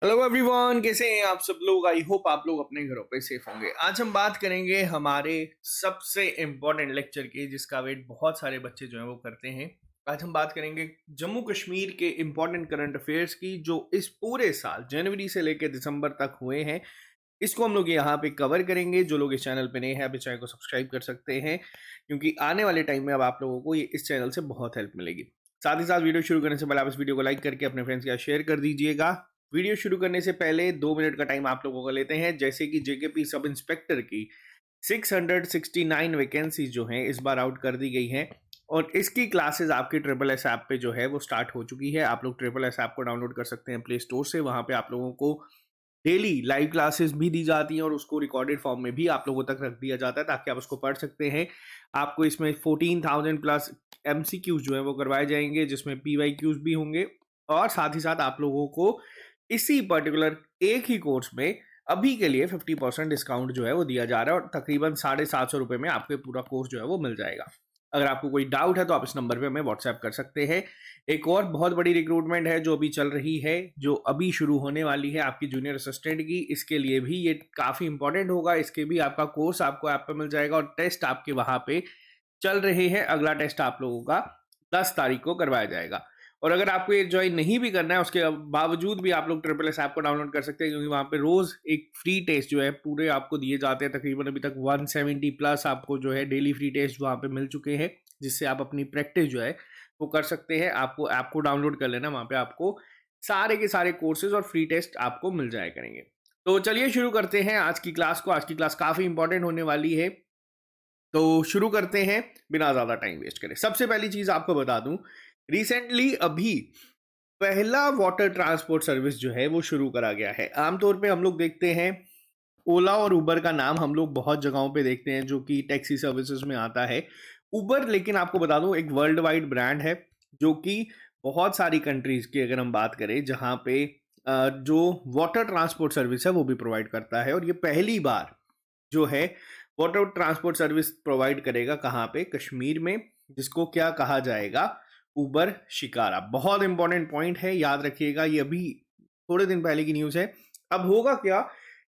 Hello everyone, कैसे हैं आप सब लोग। आई होप आप लोग अपने घरों पे सेफ होंगे। आज हम बात करेंगे हमारे सबसे इम्पोर्टेंट लेक्चर की, जिसका वेट बहुत सारे बच्चे जो है वो करते हैं। आज हम बात करेंगे जम्मू कश्मीर के इम्पोर्टेंट करंट अफेयर्स की, जो इस पूरे साल जनवरी से लेकर दिसंबर तक हुए हैं। इसको हम लोग यहाँ पे कवर करेंगे। जो लोग इस चैनल पे नए हैं, आप इस चैनल को सब्सक्राइब कर सकते हैं, क्योंकि आने वाले टाइम में अब आप लोगों को ये इस चैनल से बहुत हेल्प मिलेगी। साथ ही साथ वीडियो शुरू करने से पहले आप इस वीडियो को लाइक करके अपने फ्रेंड्स के साथ शेयर कर दीजिएगा। वीडियो शुरू करने से पहले 2 मिनट का टाइम आप लोगों का लेते हैं। जैसे कि जेकेपी सब इंस्पेक्टर की 669 वैकेंसी जो हैं इस बार आउट कर दी गई हैं, और इसकी क्लासेस आपके ट्रिपल एस ऐप पे जो है वो स्टार्ट हो चुकी है। आप लोग ट्रिपल एस ऐप को डाउनलोड कर सकते हैं प्ले स्टोर से। वहां पे आप लोगों को डेली लाइव क्लासेस भी दी जाती हैं, और उसको रिकॉर्डेड फॉर्म में भी आप लोगों तक रख दिया जाता है ताकि आप उसको पढ़ सकते हैं। आपको इसमें 14,000 प्लस एमसीक्यूज जो है वो करवाए जाएंगे, जिसमें पीवाईक्यूज भी होंगे। और साथ ही साथ आप लोगों को इसी पर्टिकुलर एक ही कोर्स में अभी के लिए 50% डिस्काउंट जो है वो दिया जा रहा है, और तकरीबन 750 रुपये में आपको पूरा कोर्स जो है वो मिल जाएगा। अगर आपको कोई डाउट है तो आप इस नंबर पे हमें व्हाट्सएप कर सकते हैं। एक और बहुत बड़ी रिक्रूटमेंट है जो अभी चल रही है, जो अभी शुरू होने वाली है आपकी जूनियर असिस्टेंट की। इसके लिए भी ये काफ़ी इंपॉर्टेंट होगा। इसके भी आपका कोर्स आपको ऐप पे मिल जाएगा, और टेस्ट आपके वहाँ पे चल रहे हैं। अगला टेस्ट आप लोगों का 10 तारीख को करवाया जाएगा। और अगर आपको ये ज्वाइन नहीं भी करना है, उसके बावजूद भी आप लोग ट्रिपल एस ऐप को डाउनलोड कर सकते हैं, क्योंकि वहाँ पे रोज एक फ्री टेस्ट जो है पूरे आपको दिए जाते हैं। तकरीबन अभी तक 170 प्लस आपको जो है डेली फ्री टेस्ट वहाँ पे मिल चुके हैं, जिससे आप अपनी प्रैक्टिस जो है वो कर सकते हैं। आपको ऐप को डाउनलोड कर लेना, वहाँ पे आपको सारे के सारे कोर्सेज और फ्री टेस्ट आपको मिल जाया करेंगे। तो चलिए शुरू करते हैं आज की क्लास को। आज की क्लास काफ़ी इंपॉर्टेंट होने वाली है, तो शुरू करते हैं बिना ज़्यादा टाइम वेस्ट करें। सबसे पहली चीज़ आपको बता दूं, रिसेंटली अभी पहला वाटर ट्रांसपोर्ट सर्विस जो है वो शुरू करा गया है। आमतौर पे हम लोग देखते हैं ओला और उबर का नाम हम लोग बहुत जगहों पे देखते हैं, जो कि टैक्सी सर्विसेज में आता है। उबर, लेकिन आपको बता दूं, एक वर्ल्ड वाइड ब्रांड है, जो कि बहुत सारी कंट्रीज की अगर हम बात करें, जहां पे जो वाटर ट्रांसपोर्ट सर्विस है वो भी प्रोवाइड करता है। और ये पहली बार जो है वाटर ट्रांसपोर्ट सर्विस प्रोवाइड करेगा कहाँ पे, कश्मीर में, जिसको क्या कहा जाएगा, उबर शिकारा। बहुत इंपॉर्टेंट पॉइंट है, याद रखिएगा। ये अभी थोड़े दिन पहले की न्यूज़ है। अब होगा क्या,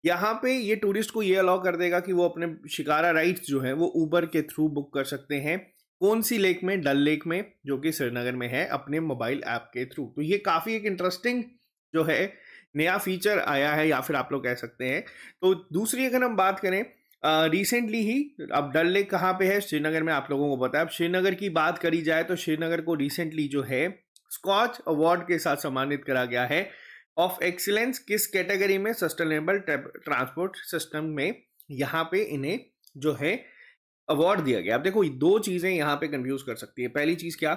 यहाँ पे ये टूरिस्ट को ये अलाउ कर देगा कि वो अपने शिकारा राइड्स जो है वो उबर के थ्रू बुक कर सकते हैं। कौन सी लेक में? डल लेक में, जो कि श्रीनगर में है, अपने मोबाइल ऐप के थ्रू। तो ये काफ़ी एक इंटरेस्टिंग जो है नया फीचर आया है, या फिर आप लोग कह सकते हैं। तो दूसरी अगर हम बात करें, रिसेंटली ही, अब डल लेक कहाँ पे है? श्रीनगर में, आप लोगों को पता है। अब श्रीनगर की बात करी जाए तो श्रीनगर को रिसेंटली जो है स्कॉच अवार्ड के साथ सम्मानित करा गया है ऑफ एक्सीलेंस। किस कैटेगरी में? सस्टेनेबल ट्रांसपोर्ट सिस्टम में यहाँ पे इन्हें जो है अवार्ड दिया गया। अब देखो, दो चीजें यहाँ पे कंफ्यूज कर सकती है। पहली चीज क्या,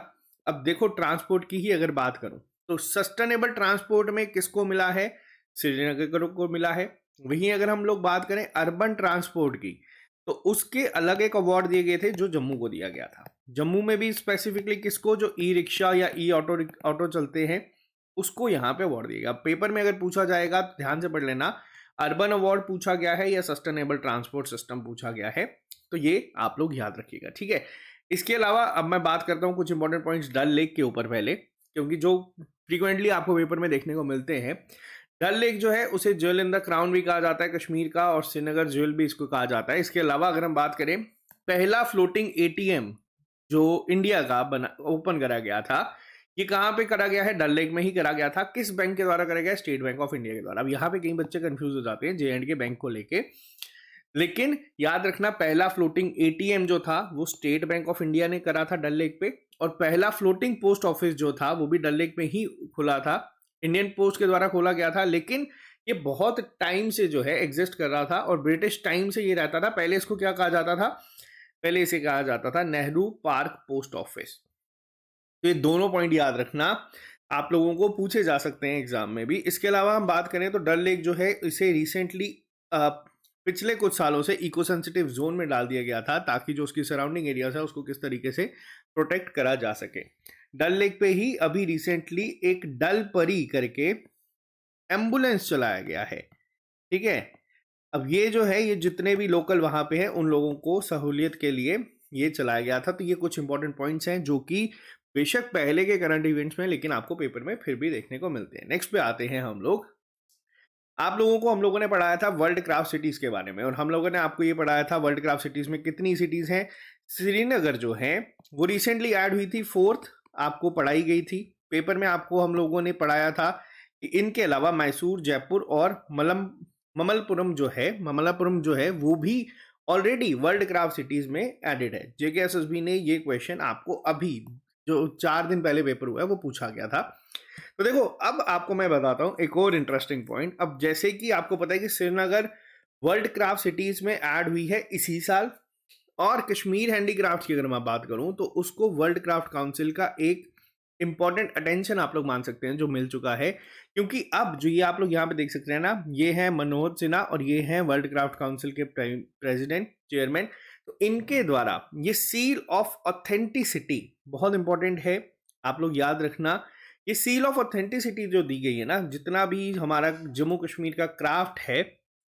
अब देखो ट्रांसपोर्ट की ही अगर बात करूं तो सस्टेनेबल ट्रांसपोर्ट में किसको मिला है? श्रीनगर को मिला है। वहीं अगर हम लोग बात करें अर्बन ट्रांसपोर्ट की, तो उसके अलग एक अवार्ड दिए गए थे जो जम्मू को दिया गया था। जम्मू में भी स्पेसिफिकली किसको? जो ई रिक्शा या ई ऑटो ऑटो चलते हैं, उसको यहाँ पे अवार्ड दिया गया। पेपर में अगर पूछा जाएगा, ध्यान से पढ़ लेना, अर्बन अवार्ड पूछा गया है या सस्टेनेबल ट्रांसपोर्ट सिस्टम पूछा गया है। तो ये आप लोग याद रखिएगा, ठीक है। इसके अलावा अब मैं बात करता हूँ कुछ इंपॉर्टेंट पॉइंट्स डल लेक के ऊपर पहले, क्योंकि जो फ्रीक्वेंटली आपको पेपर में देखने को मिलते हैं। डल लेक जो है उसे ज्वेल इन द क्राउन भी कहा जाता है कश्मीर का, और श्रीनगर ज्वेल भी इसको कहा जाता है। इसके अलावा अगर हम बात करें, पहला फ्लोटिंग एटीएम जो इंडिया का बना ओपन करा गया था, ये कहाँ पे करा गया है? डल लेक में ही करा गया था। किस बैंक के द्वारा करा गया? स्टेट बैंक ऑफ इंडिया के द्वारा। अब यहाँ पे कई बच्चे कंफ्यूज हो जाते हैं J&K बैंक को लेके, लेकिन याद रखना, पहला फ्लोटिंग एटीएम जो था वो स्टेट बैंक ऑफ इंडिया ने करा था डल लेक पे, और पहला फ्लोटिंग पोस्ट ऑफिस जो था वो भी डल लेक में ही खुला था, इंडियन पोस्ट के द्वारा खोला गया था। लेकिन ये बहुत टाइम से जो है एग्जिस्ट कर रहा था, और ब्रिटिश टाइम से ये रहता था। पहले इसको क्या कहा जाता था? पहले इसे कहा जाता था नेहरू पार्क पोस्ट ऑफिस। तो ये दोनों पॉइंट याद रखना, आप लोगों को पूछे जा सकते हैं एग्जाम में भी। इसके अलावा हम बात करें तो डल लेक जो है इसे रिसेंटली पिछले कुछ सालों से इको सेंसिटिव जोन में डाल दिया गया था, ताकि जो उसकी सराउंडिंग एरियाज है उसको किस तरीके से प्रोटेक्ट करा जा सके। डल लेक पे ही अभी रिसेंटली एक डल परी करके एम्बुलेंस चलाया गया है, ठीक है। अब ये जो है, ये जितने भी लोकल वहां पे हैं उन लोगों को सहूलियत के लिए ये चलाया गया था। तो ये कुछ इंपॉर्टेंट पॉइंट्स हैं जो कि बेशक पहले के करंट इवेंट्स में, लेकिन आपको पेपर में फिर भी देखने को मिलते हैं। नेक्स्ट पे आते हैं हम लोग। आप लोगों को हम लोगों ने पढ़ाया था वर्ल्ड क्राफ्ट सिटीज़ के बारे में, और हम लोगों ने आपको ये पढ़ाया था वर्ल्ड क्राफ्ट सिटीज़ में कितनी सिटीज़ हैं। श्रीनगर जो है वो रिसेंटली ऐड हुई थी, 4th आपको पढ़ाई गई थी पेपर में। आपको हम लोगों ने पढ़ाया था कि इनके अलावा मैसूर, जयपुर और ममल्लापुरम जो है वो भी ऑलरेडी वर्ल्ड क्राफ्ट सिटीज़ में एडेड है। जेकेएसएसबी ने ये क्वेश्चन आपको अभी जो 4 दिन पहले पेपर हुआ है वो पूछा गया था। तो देखो, अब आपको मैं बताता हूँ एक और इंटरेस्टिंग पॉइंट। अब जैसे कि आपको पता है कि श्रीनगर वर्ल्ड क्राफ्ट सिटीज में ऐड हुई है इसी साल, और कश्मीर हैंडीक्राफ्ट की अगर मैं बात करूं तो उसको वर्ल्ड क्राफ्ट काउंसिल का एक इंपॉर्टेंट अटेंशन आप लोग मान सकते हैं जो मिल चुका है। क्योंकि अब जो ये आप लोग यहाँ पे देख सकते हैं ना, ये है मनोज सिन्हा और ये हैं वर्ल्ड क्राफ्ट काउंसिल के प्रेसिडेंट, चेयरमैन। तो इनके द्वारा ये सील ऑफ ऑथेंटिसिटी बहुत इंपॉर्टेंट है, आप लोग याद रखना। ये सील ऑफ ऑथेंटिसिटी जो दी गई है ना, जितना भी हमारा जम्मू कश्मीर का क्राफ्ट है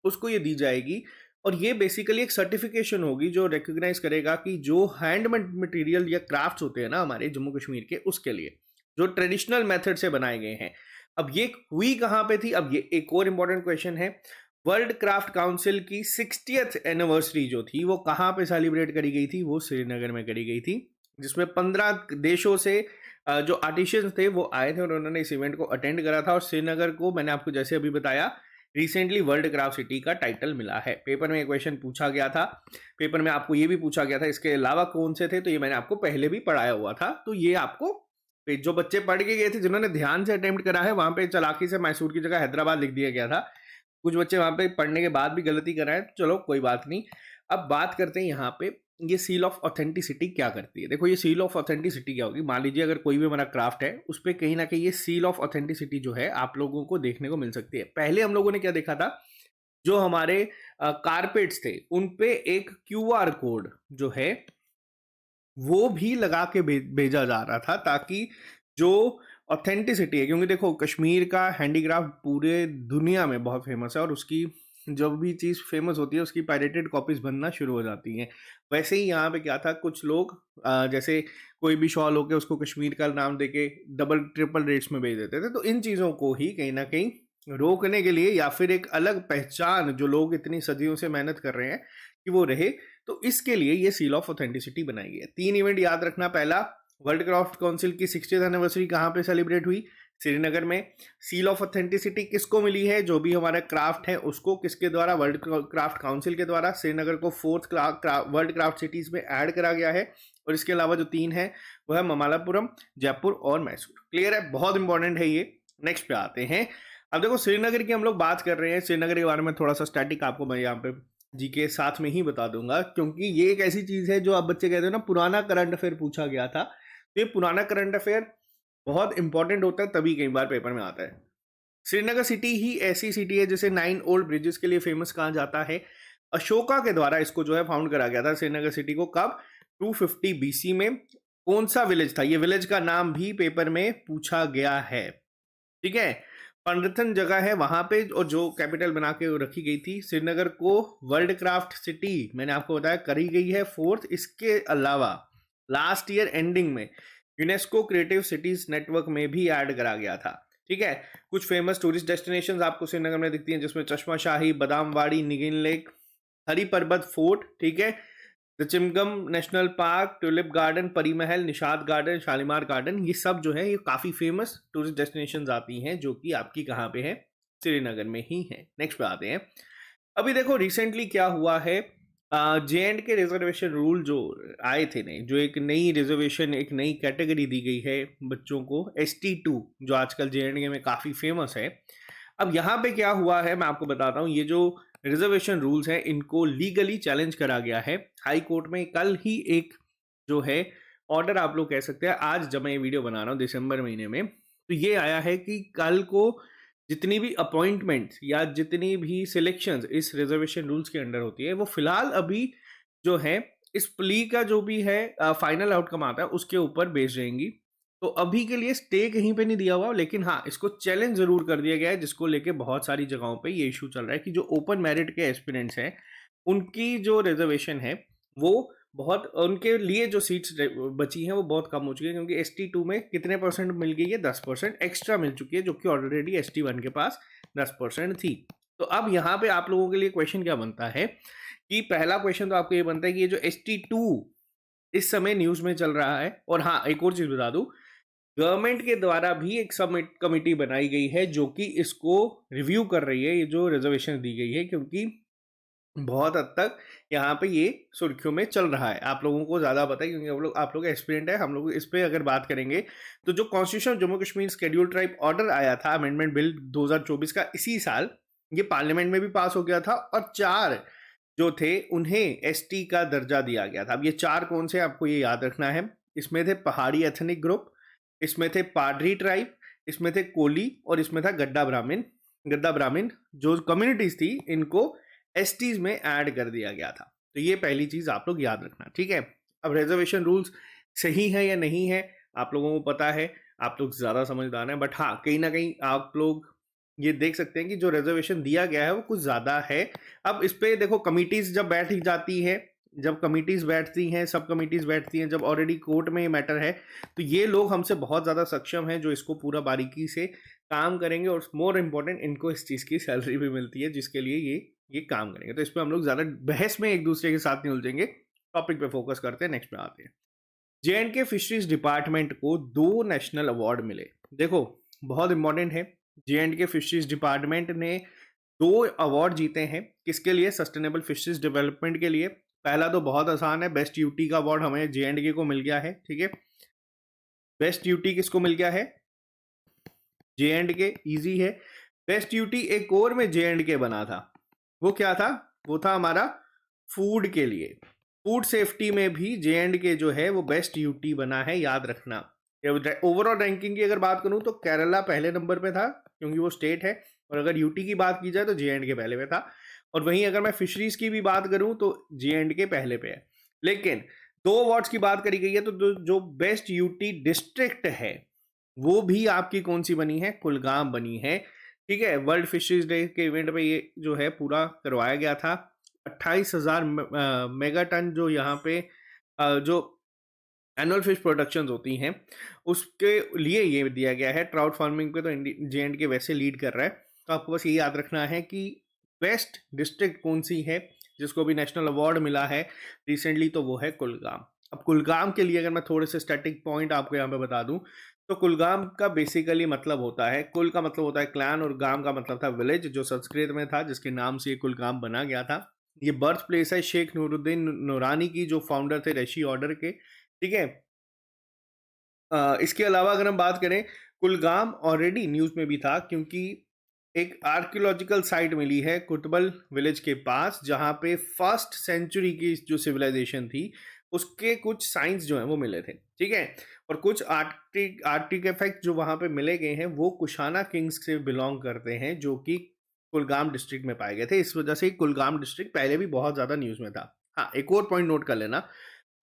उसको ये दी जाएगी, और ये बेसिकली एक सर्टिफिकेशन होगी जो रिकॉग्नाइज करेगा कि जो हैंडमेड मटेरियल या क्राफ्ट्स होते हैं ना हमारे जम्मू कश्मीर के, उसके लिए जो ट्रेडिशनल मेथड से बनाए गए हैं। अब ये हुई कहाँ पे थी, अब ये एक और इम्पोर्टेंट क्वेश्चन है। वर्ल्ड क्राफ्ट काउंसिल की 60th एनिवर्सरी जो थी वो कहाँ पे सेलिब्रेट करी गई थी, वो श्रीनगर में करी गई थी, जिसमें 15 देशों से जो आर्टिशियंस थे वो आए थे और उन्होंने इस इवेंट को अटेंड करा था। और श्रीनगर को मैंने आपको जैसे अभी बताया रिसेंटली वर्ल्ड क्राफ्ट सिटी का टाइटल मिला है। पेपर में ये क्वेश्चन पूछा गया था, पेपर में आपको ये भी पूछा गया था इसके अलावा कौन से थे, तो ये मैंने आपको पहले भी पढ़ाया हुआ था। तो ये आपको जो बच्चे पढ़ के गए थे, जिन्होंने ध्यान से अटेम्प्ट करा है, वहां पे चालाकी से मैसूर की जगह हैदराबाद लिख दिया गया था। कुछ बच्चे वहां पे पढ़ने के बाद भी गलती कर रहे हैं, चलो कोई बात नहीं। अब बात करते हैं यहाँ पे ये सील ऑफ ऑथेंटिसिटी क्या करती है। देखो, ये सील ऑफ ऑथेंटिसिटी क्या होगी, मान लीजिए अगर कोई भी हमारा क्राफ्ट है उस पर कहीं ना कहीं ये सील ऑफ ऑथेंटिसिटी जो है आप लोगों को देखने को मिल सकती है। पहले हम लोगों ने क्या देखा था, जो हमारे कारपेट्स थे उन पे एक क्यूआर कोड जो है वो भी लगा के भेजा जा रहा था, ताकि जो ऑथेंटिसिटी है, क्योंकि देखो कश्मीर का हैंडीक्राफ्ट पूरे दुनिया में बहुत फेमस है, और उसकी जब भी चीज़ फेमस होती है उसकी पायरेटेड कॉपीज बनना शुरू हो जाती हैं। वैसे ही यहाँ पे क्या था, कुछ लोग जैसे कोई भी शॉल होके उसको कश्मीर का नाम देके डबल ट्रिपल रेट्स में बेच देते थे। तो इन चीज़ों को ही कहीं ना कहीं रोकने के लिए, या फिर एक अलग पहचान जो लोग इतनी सदियों से मेहनत कर रहे हैं कि वो रहे, तो इसके लिए ये सील ऑफ ऑथेंटिसिटी बनाई गई है। 3 इवेंट याद रखना। पहला, वर्ल्ड क्राफ्ट काउंसिल की 60th एनिवर्सरी कहाँ पे सेलिब्रेट हुई, श्रीनगर में। सील ऑफ ऑथेंटिसिटी किसको मिली है, जो भी हमारा क्राफ्ट है उसको, किसके द्वारा, वर्ल्ड क्राफ्ट काउंसिल के द्वारा। श्रीनगर को 4th वर्ल्ड क्राफ्ट सिटीज में ऐड करा गया है। और इसके अलावा जो 3 है वो है ममल्लापुरम, जयपुर और मैसूर। क्लियर है, बहुत इंपॉर्टेंट है ये। नेक्स्ट पे आते हैं। अब देखो, श्रीनगर की हम लोग बात कर रहे हैं, श्रीनगर के बारे में थोड़ा सा स्टैटिक आपको मैं यहाँ पे जी के साथ में ही बता दूंगा, क्योंकि ये एक ऐसी चीज है जो आप बच्चे कहते हो ना पुराना करंट अफेयर पूछा गया था। तो ये पुराना करंट अफेयर बहुत इंपॉर्टेंट होता है, तभी कई बार पेपर में आता है। श्रीनगर सिटी ही ऐसी सिटी है जिसे 9 ओल्ड ब्रिजेस के लिए फेमस कहा जाता है। अशोका के द्वारा इसको जो है फाउंड करा गया था श्रीनगर सिटी को, कब, 250 BC में। कौन सा विलेज था, ये विलेज का नाम भी पेपर में पूछा गया है, ठीक है। पंडितन जगह है वहां पे, और जो कैपिटल बना के रखी गई थी। श्रीनगर को वर्ल्ड क्राफ्ट सिटी मैंने आपको बताया करी गई है 4th। इसके अलावा लास्ट ईयर एंडिंग में यूनेस्को क्रिएटिव सिटीज नेटवर्क में भी ऐड करा गया था, ठीक है। कुछ फेमस टूरिस्ट डेस्टिनेशंस आपको श्रीनगर में दिखती हैं, जिसमें चश्मा शाही, बादामवाड़ी, निगिन लेक, हरी पर्वत फोर्ट, ठीक है, Dachigam national park, tulip garden, Pari Mahal, Nishad garden, Shalimar garden, ये सब जो है ये काफ़ी फेमस टूरिस्ट डेस्टिनेशंस आती हैं, जो कि आपकी कहाँ पे है, श्रीनगर में ही है। नेक्स्ट पे आते हैं। अभी देखो रिसेंटली क्या हुआ है, जे एंड के रिजर्वेशन रूल जो आए थे नए, जो एक नई रिजर्वेशन, एक नई कैटेगरी दी गई है बच्चों को, ST2, जो आजकल जे में काफ़ी फेमस है। अब यहाँ पे क्या हुआ है मैं आपको बताता हूँ। ये जो रिजर्वेशन रूल्स हैं इनको लीगली चैलेंज करा गया है हाई कोर्ट में। कल ही एक जो है ऑर्डर आप लोग कह सकते हैं, आज जब मैं ये वीडियो बना रहा हूँ दिसंबर महीने में, तो ये आया है कि कल को जितनी भी अपॉइंटमेंट्स या जितनी भी सिलेक्शंस इस रिजर्वेशन रूल्स के अंडर होती है, वो फिलहाल अभी जो है इस प्ली का जो भी है फाइनल आउटकम आता है उसके ऊपर बेस्ड रहेंगी। तो अभी के लिए स्टे कहीं पे नहीं दिया हुआ, लेकिन हाँ इसको चैलेंज जरूर कर दिया गया है, जिसको लेके बहुत सारी जगहों पे ये इशू चल रहा है कि जो ओपन मेरिट के एस्पिरेंट्स हैं उनकी जो रिजर्वेशन है वो बहुत, उनके लिए जो सीट्स बची हैं वो बहुत कम हो चुकी है, क्योंकि ST2 में कितने परसेंट मिल गई है, 10% एक्स्ट्रा मिल चुकी है, जो कि ऑलरेडी ST1 के पास 10% थी। तो अब यहाँ पे आप लोगों के लिए क्वेश्चन क्या बनता है कि पहला क्वेश्चन तो आपको ये बनता है कि ये जो ST2 इस समय न्यूज में चल रहा है, और हाँ एक और चीज बता दूं, गवर्नमेंट के द्वारा भी एक सबमिट कमेटी बनाई गई है जो कि इसको रिव्यू कर रही है, ये जो रिजर्वेशन दी गई है, क्योंकि बहुत हद तक यहाँ पे ये सुर्खियों में चल रहा है। आप लोगों को ज़्यादा पता है क्योंकि आप लोग एक्सपीरियंट है। हम लोग इस पे अगर बात करेंगे तो जो constitution Jammu Kashmir schedule tribe order आया था, अमेंडमेंट बिल 2024 का, इसी साल ये पार्लियामेंट में भी पास हो गया था, और 4 जो थे उन्हें ST का दर्जा दिया गया था। अब ये 4 कौन से, आपको ये याद रखना है। इसमें थे पहाड़ी एथनिक ग्रुप, इसमें थे पाडरी ट्राइब, इसमें थे कोली, और इसमें था गद्दा ब्राह्मण जो कम्युनिटीज थी, इनको STs में ऐड कर दिया गया था। तो ये पहली चीज आप लोग याद रखना, ठीक है। अब रिजर्वेशन रूल्स सही है या नहीं है आप लोगों को पता है, आप लोग ज्यादा समझदार हैं, बट हाँ कहीं ना कहीं आप लोग ये देख सकते हैं कि जो रिजर्वेशन दिया गया है वो कुछ ज्यादा है। अब इस पे देखो, कमिटीज जब बैठ जाती है, जब कमिटीज बैठती हैं, सब कमिटीज बैठती हैं, जब ऑलरेडी कोर्ट में ये मैटर है, तो ये लोग हमसे बहुत ज़्यादा सक्षम हैं जो इसको पूरा बारीकी से काम करेंगे, और मोर इम्पोर्टेंट इनको इस चीज़ की सैलरी भी मिलती है जिसके लिए ये काम करेंगे। तो इस पर हम लोग ज़्यादा बहस में एक दूसरे के साथ नहीं उलझेंगे, टॉपिक पे फोकस करते हैं, नेक्स्ट पे आते हैं। JNK फिशरीज डिपार्टमेंट को 2 नेशनल अवार्ड मिले। देखो बहुत इंपॉर्टेंट है, JNK फिशरीज डिपार्टमेंट ने 2 अवार्ड जीते हैं। किसके लिए? सस्टेनेबल फिशरीज डेवलपमेंट के लिए। पहला तो बहुत आसान है, बेस्ट यूटी का अवार्ड हमें JNK को मिल गया है, ठीक है। बेस्ट यूटी किसको मिल गया है? JNK, इजी है। बेस्ट यूटी एक और में JNK बना था, वो क्या था? वो था हमारा फूड के लिए, फूड सेफ्टी में भी JNK जो है वो बेस्ट यूटी बना है, याद रखना। ओवरऑल रैंकिंग की अगर बात करूं तो केरला पहले नंबर पे था क्योंकि वो स्टेट है, और अगर यूटी की बात की जाए तो JNK पहले पे था, और वहीं अगर मैं फिशरीज की भी बात करूं तो JNK पहले पे है। लेकिन 2 अवार्ड्स की बात करी गई है, तो जो बेस्ट यूटी डिस्ट्रिक्ट है वो भी आपकी कौन सी बनी है? कुलगाम बनी है, ठीक है। वर्ल्ड फिशरीज डे के इवेंट पे ये जो है पूरा करवाया गया था। 28,000 मेगा टन जो यहाँ पे जो एनुअल फिश प्रोडक्शंस होती हैं उसके लिए ये दिया गया है। ट्राउट फार्मिंग पे तो JNK वैसे लीड कर रहा है। तो आपको बस ये याद रखना है कि बेस्ट डिस्ट्रिक्ट कौन सी है जिसको भी नेशनल अवार्ड मिला है रिसेंटली, तो वो है कुलगाम। अब कुलगाम के लिए अगर मैं थोड़े से स्टैटिक पॉइंट आपको यहाँ पे बता दूं, तो कुलगाम का बेसिकली मतलब होता है, कुल का मतलब होता है क्लैन, और गाम का मतलब था विलेज, जो संस्कृत में था, जिसके नाम से ये कुलगाम बना गया था। ये बर्थ प्लेस है शेख नूरुद्दीन नूरानी की, जो फाउंडर थे रशी ऑर्डर के, ठीक है। इसके अलावा अगर हम बात करें, कुलगाम ऑलरेडी न्यूज़ में भी था क्योंकि एक आर्कियोलॉजिकल साइट मिली है कुतबल विलेज के पास, जहाँ पे 1st सेंचुरी की जो सिविलाइजेशन थी उसके कुछ साइंस जो हैं वो मिले थे, ठीक है। और कुछ आर्टिफैक्ट जो वहाँ पे मिले गए हैं वो कुशाना किंग्स से बिलोंग करते हैं, जो कि कुलगाम डिस्ट्रिक्ट में पाए गए थे। इस वजह से कुलगाम डिस्ट्रिक्ट पहले भी बहुत ज़्यादा न्यूज़ में था। हाँ एक और पॉइंट नोट कर लेना,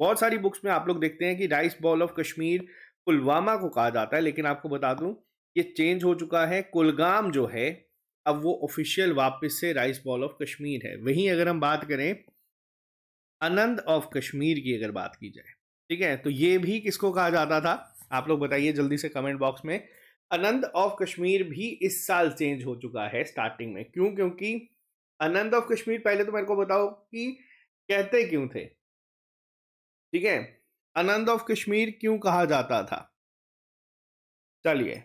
बहुत सारी बुक्स में आप लोग देखते हैं कि rice ball of Kashmir Pulwama को कहा जाता है, लेकिन आपको बता दूं ये चेंज हो चुका है। कुलगाम जो है अब वो ऑफिशियल वापस से राइस बॉल ऑफ कश्मीर है। वहीं अगर हम बात करें आनंद ऑफ कश्मीर की, अगर बात की जाए, ठीक है, तो ये भी किसको कहा जाता था? आप लोग बताइए जल्दी से कमेंट बॉक्स में। आनंद ऑफ कश्मीर भी इस साल चेंज हो चुका है स्टार्टिंग में। क्यों? क्योंकि आनंद ऑफ कश्मीर, पहले तो मेरे को बताओ कि कहते क्यों थे, ठीक है। आनंद ऑफ कश्मीर क्यों कहा जाता था? चलिए,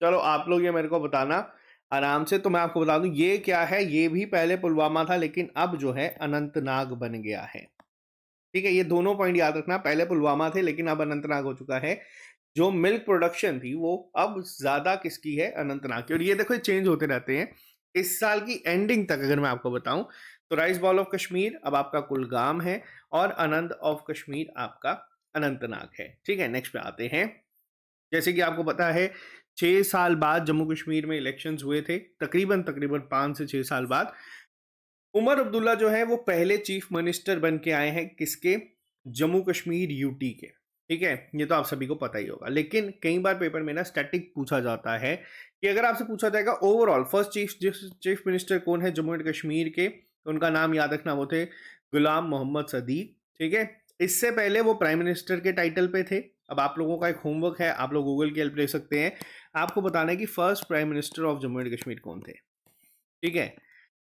चलो आप लोग ये मेरे को बताना आराम से। तो मैं आपको बता दूं ये क्या है, ये भी पहले पुलवामा था लेकिन अब जो है अनंतनाग बन गया है, ठीक है। ये दोनों पॉइंट याद रखना, पहले पुलवामा थे लेकिन अब अनंतनाग हो चुका है। जो मिल्क प्रोडक्शन थी वो अब ज्यादा किसकी है? अनंतनाग की। और ये देखो ये चेंज होते रहते हैं। इस साल की एंडिंग तक अगर मैं आपको बताऊं तो राइस बॉल ऑफ कश्मीर अब आपका कुलगाम है, और आनंद ऑफ कश्मीर आपका अनंतनाग है, ठीक है। नेक्स्ट पे आते हैं। जैसे कि आपको पता है 6 साल बाद जम्मू कश्मीर में इलेक्शंस हुए थे, तकरीबन 5 से 6 साल बाद। उमर अब्दुल्ला जो है वो पहले चीफ मिनिस्टर बन के आए हैं, किसके? जम्मू कश्मीर यूटी के, ठीक है। ये तो आप सभी को पता ही होगा, लेकिन कई बार पेपर में ना स्टैटिक पूछा जाता है कि अगर आपसे पूछा जाएगा ओवरऑल फर्स्ट चीफ मिनिस्टर कौन है जम्मू एंड कश्मीर के, तो उनका नाम याद रखना, वो थे गुलाम मोहम्मद सदीक, ठीक है। इससे पहले वो प्राइम मिनिस्टर के टाइटल पे थे, अब आप लोगों का एक होमवर्क है, आप लोग गूगल की हेल्प ले सकते हैं। आपको बताना है कि first prime minister of Jammu and Kashmir कौन थे, ठीक है।